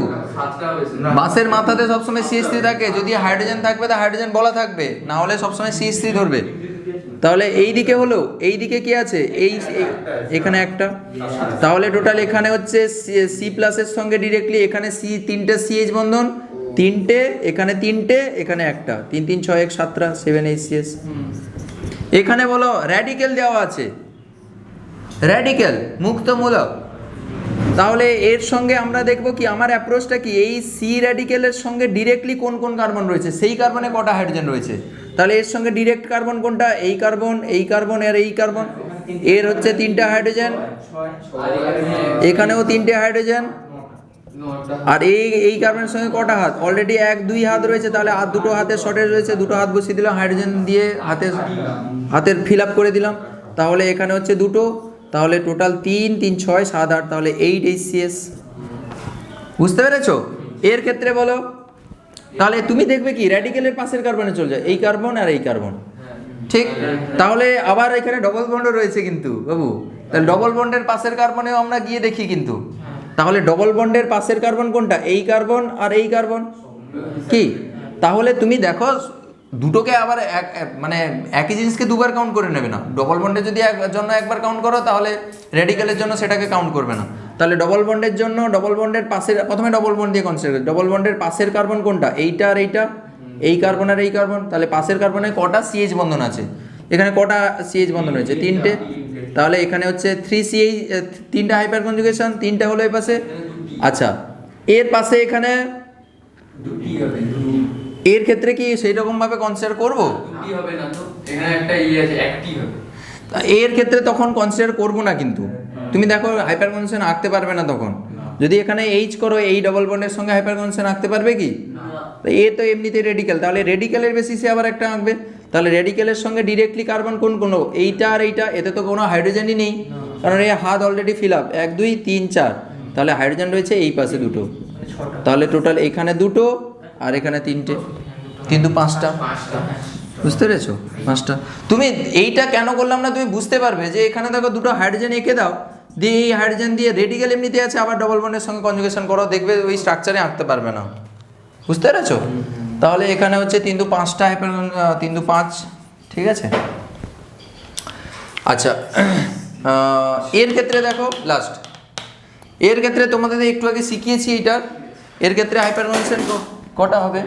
বাঁশের মাথাতে সবসময় CH3 থাকে। যদি হাইড্রোজেন থাকবে তা হাইড্রোজেন বলা থাকবে, না হলে সবসময় CH3 ধরবে। তাহলে এই দিকে হলো, এই দিকে কি আছে? এখানে একটা, তাহলে টোটাল এখানে হচ্ছে সি প্লাসের সঙ্গে ডিরেক্টলি এখানে তিনটে CH বন্ধন, তিনটে, এখানে তিনটে, এখানে একটা, 3 3 6 1 7 7 HCS। এখানে বলো র্যাডিক্যাল দেওয়া আছে, র্যাডিক্যাল মুক্তমূলক। তাহলে এর সঙ্গে আমরা দেখব কি, আমার অ্যাপ্রোচটা কি, এই সি র্যাডিক্যালের সঙ্গে ডিরেক্টলি কোন কোন কার্বন রয়েছে, সেই কার্বনে কটা হাইড্রোজেন রয়েছে। তাহলে এর সঙ্গে ডিরেক্ট কার্বন কোনটা? এই কার্বন, এই কার্বন আর এই কার্বন। এর হচ্ছে তিনটে হাইড্রোজেন, এখানেও তিনটে হাইড্রোজেন। আর এই কার্বনের সঙ্গে কটা হাত? অলরেডি 1 2 হাত রয়েছে, তাহলে আর দুটো হাতের শর্টেজ রয়েছে, দুটো হাত বসিয়ে দিলাম, হাইড্রোজেন দিয়ে হাতের ফিল আপ করে দিলাম। তাহলে এখানে হচ্ছে দুটো, তাহলে টোটাল 3 3 6 7 8, তাহলে 8 HCS। বুঝতে পেরেছো? এর ক্ষেত্রে বলো, তাহলে তুমি দেখবে কি র্যাডিক্যালের পাশের কার্বনে চলে যায়, এই কার্বন আর এই কার্বন, ঠিক? তাহলে আবার এখানে ডবল বন্ডও রয়েছে কিন্তু বাবু, তাহলে ডবল বন্ডের পাশের কার্বনেও আমরা গিয়ে দেখি কিন্তু। তাহলে ডবল বন্ডের পাশের কার্বন কোনটা? এই কার্বন আর এই কার্বন, কি? তাহলে তুমি দেখো দুটোকে আবার মানে একই জিনিসকে দুবার কাউন্ট করে নেবে না। ডবল বন্ডের যদি জন্য একবার কাউন্ট করো, তাহলে রেডিক্যালের জন্য সেটাকে কাউন্ট করবে না। তাহলে ডবল বন্ডের জন্য ডবল বন্ডের পাশের, প্রথমে ডবল বন্ড দিয়ে কনসিডার করি, ডবল বন্ডের পাশের কার্বন কোনটা? এইটা আর এইটা, এই কার্বন আর এই কার্বন। তাহলে পাশের কার্বনে কটা CH বন্ধন আছে? এখানে কটা CH বন্ধন রয়েছে? তিনটে। তাহলে এখানে হচ্ছে 3 CH, তিনটা হাইপার কনজুগেশন, তিনটা হলো এই পাশে। আচ্ছা, এর পাশে এখানে দুটি হবে, এর ক্ষেত্রে কি সেই রকম ভাবে কনসিডার করব? দুটি হবে না তো, এখানে একটা আছে, একটি হবে। এর ক্ষেত্রে তখন কনসিডার করব না কিন্তু। তুমি দেখো হাইপার কনজুগেশন আঁকতে পারবে না তখন। যদি এখানে H করো, এই ডবল বন্ডের সঙ্গে হাইপার কনজুগেশন আঁকতে পারবে কি? এ তো এমনিতেই রেডিক্যাল, তাহলে রেডিক্যালের বেসিসে আবার একটা আঁকবে। তাহলে রেডিক্যালের সঙ্গে ডিরেক্টলি কার্বন কোন কোন? এইটা আর এইটা, এতে তো কোনো হাইড্রোজেনই নেই, কারণ এই হাত অলরেডি ফিল আপ, 1 2 3 4। তাহলে হাইড্রোজেন রয়েছে এই পাশে দুটো, তাহলে টোটাল এখানে দুটো আর এখানে তিনটে, কিন্তু 5টা। বুঝতে পেরেছো? 5টা। তুমি এইটা কেন করলাম না তুমি বুঝতে পারবে যে এখানে দেখো দুটো হাইড্রোজেন এঁকে দাও, দিয়ে এই হাইড্রোজেন দিয়ে রেডিক্যাল এমনিতে আছে, আবার ডবল বন্ডের সঙ্গে কনজুগেশন করো, দেখবে ওই স্ট্রাকচারে আঁকতে পারবে না। বুঝতে পেরেছো? তাহলে এখানে হচ্ছে 3 2 5টা হাইপার, 3 2 5, ঠিক আছে? আচ্ছা, এর ক্ষেত্রে দেখো লাস্ট, এর ক্ষেত্রে তোমাদের একটু আগে শিখিয়েছি এইটা। এর ক্ষেত্রে হাইপার কনজুগেশন কটা হবে?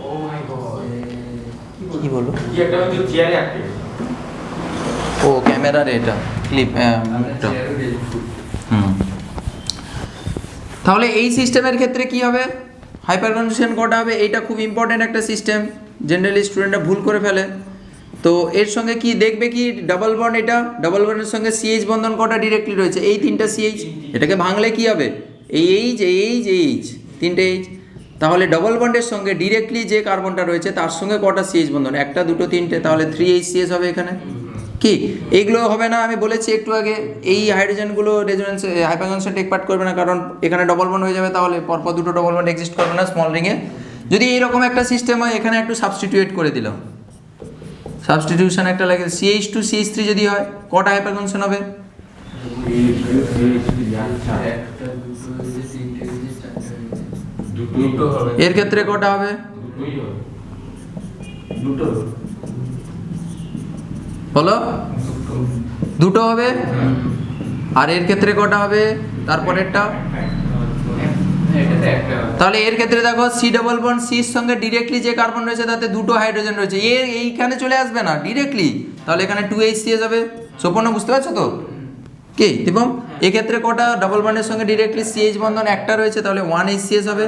ও মাই গড, কি বলো? কি একটা হচ্ছে চেয়ারে আটকে ও ক্যামেরার এটা ক্লিপ, মুখটা। তাহলে এই সিস্টেমের ক্ষেত্রে কি হবে? হাইপার কনজুগেশন কটা হবে? এইটা খুব ইম্পর্টেন্ট একটা সিস্টেম, জেনারেলি স্টুডেন্টরা ভুল করে ফেলে। তো এর সঙ্গে কি দেখবে কি, ডাবল বন্ড, এটা ডাবল বন্ডের সঙ্গে CH বন্ধন কটা ডিরেক্টলি রয়েছে? এই 3টা CH। এটাকে ভাঙলে কি হবে? এই H, H, 3টে H। তাহলে ডবল বন্ডের সঙ্গে ডিরেক্টলি যে কার্বনটা রয়েছে তার সঙ্গে কটা CH বন্ধন? 1টা 2টো 3টে, তাহলে 3 HCS হবে এখানে। কি এইগুলো হবে না? আমি বলেছি একটু আগে, এই হাইড্রোজেনগুলো resonance hyperconjugation take part করবে না, কারণ এখানে ডবল বন্ড হয়ে যাবে, তাহলে পরপর দুটো ডবল বন্ড এক্সিস্ট করবে না স্মল রিংয়ে। যদি এইরকম একটা সিস্টেম হয়, এখানে একটু সাবস্টিটিউট করে দিলাম, সাবস্টিটিউশন একটা লাগে CH2 CH3 যদি হয় কটা হাইপার কনজুগেশন হবে? একটা, দুটো, তিনটে, চারটে, দুটো হবে। এর ক্ষেত্রে কটা হবে? দুটো। বলো, দুটো হবে। আর এর ক্ষেত্রে কটা হবে? তারপরেরটা এটাতে একটা হবে। তাহলে এর ক্ষেত্রে দেখো সি ডবল বন্ড সির সঙ্গে ডিরেক্টলি যে কার্বন রয়েছে তাতে দুটো হাইড্রোজেন রয়েছে, এইখানে চলে আসবে না ডিরেক্টলি, তাহলে এখানে 2HCl যাবে। সম্পূর্ণ বুঝতে পারছো তো? কি দীপম, এক্ষেত্রে কটা ডাবল বন্ডের সঙ্গে ডিরেক্টলি CH বন্ধন একটা রয়েছে, তাহলে 1HCS হবে।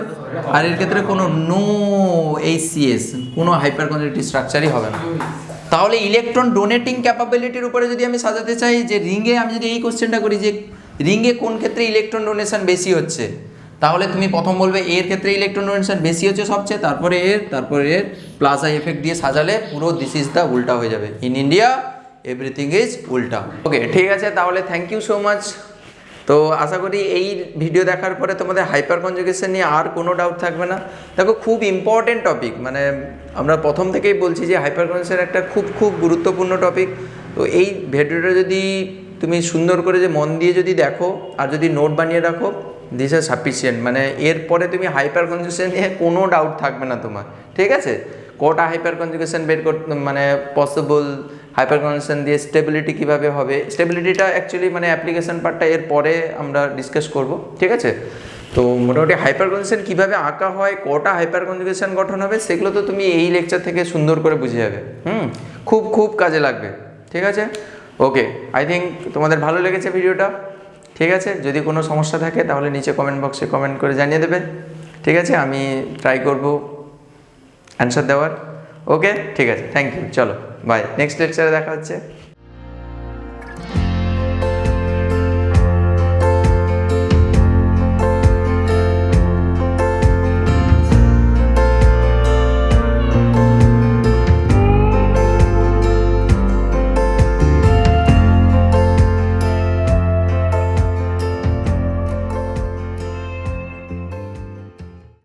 আর এর ক্ষেত্রে কোনো নো HCS, কোনো হাইপার কনজুগেটিভ স্ট্রাকচারই হবে না। তাহলে ইলেকট্রন ডোনেটিং ক্যাপাবিলিটির উপরে যদি আমি সাজাতে চাই যে রিঙ্গে, আমি যদি এই কোশ্চেনটা করি যে রিঙ্গে কোন ক্ষেত্রে ইলেকট্রন ডোনেশন বেশি হচ্ছে, তাহলে তুমি প্রথম বলবে এর ক্ষেত্রে ইলেকট্রন ডোনেশন বেশি হচ্ছে সবচেয়ে, তারপরে এর প্লাজা এফেক্ট দিয়ে সাজালে পুরো দিস ইজ দ্য উল্টা হয়ে যাবে। ইন ইন্ডিয়া এভরিথিং ইজ উল্টা। ওকে, ঠিক আছে, তাহলে থ্যাংক ইউ সো মাচ। তো আশা করি এই ভিডিও দেখার পরে তোমাদের হাইপার কনজুগেশন নিয়ে আর কোনো ডাউট থাকবে না। দেখো, খুব ইম্পর্টেন্ট টপিক, মানে আমরা প্রথম থেকেই বলছি যে হাইপার কনজুগেশন একটা খুব গুরুত্বপূর্ণ টপিক। তো এই ভিডিওটা যদি তুমি সুন্দর করে যে মন দিয়ে যদি দেখো আর যদি নোট বানিয়ে রাখো, দিস আর সাফিসিয়েন্ট, মানে এরপরে তুমি হাইপার কনজুগেশন নিয়ে কোনো ডাউট থাকবে না তোমার। ঠিক আছে, কটা হাইপার কনজুগেশন বের করতে মানে পসিবল, হাইপার কনজুগেশন দিয়ে স্টেবিলিটি কীভাবে হবে, স্টেবিলিটিটা অ্যাকচুয়ালি মানে অ্যাপ্লিকেশন পার্টটা এর পরে আমরা ডিসকাস করব। ঠিক আছে, তো মোটামুটি হাইপার কনজুগেশন কীভাবে আঁকা হয়, কটা হাইপার কনজুগেশন গঠন হবে, সেগুলো তো তুমি এই লেকচার থেকে সুন্দর করে বুঝে যাবে। খুব কাজে লাগবে। ঠিক আছে, ওকে, আই থিঙ্ক তোমাদের ভালো লেগেছে ভিডিওটা। ঠিক আছে, যদি কোনো সমস্যা থাকে তাহলে নিচে কমেন্ট বক্সে কমেন্ট করে জানিয়ে দেবে। ঠিক আছে, আমি ট্রাই করব অ্যান্সার দেওয়ার। ওকে, ঠিক আছে, থ্যাংক ইউ, চলো বাই, নেক্সট লেকচারে দেখা হচ্ছে।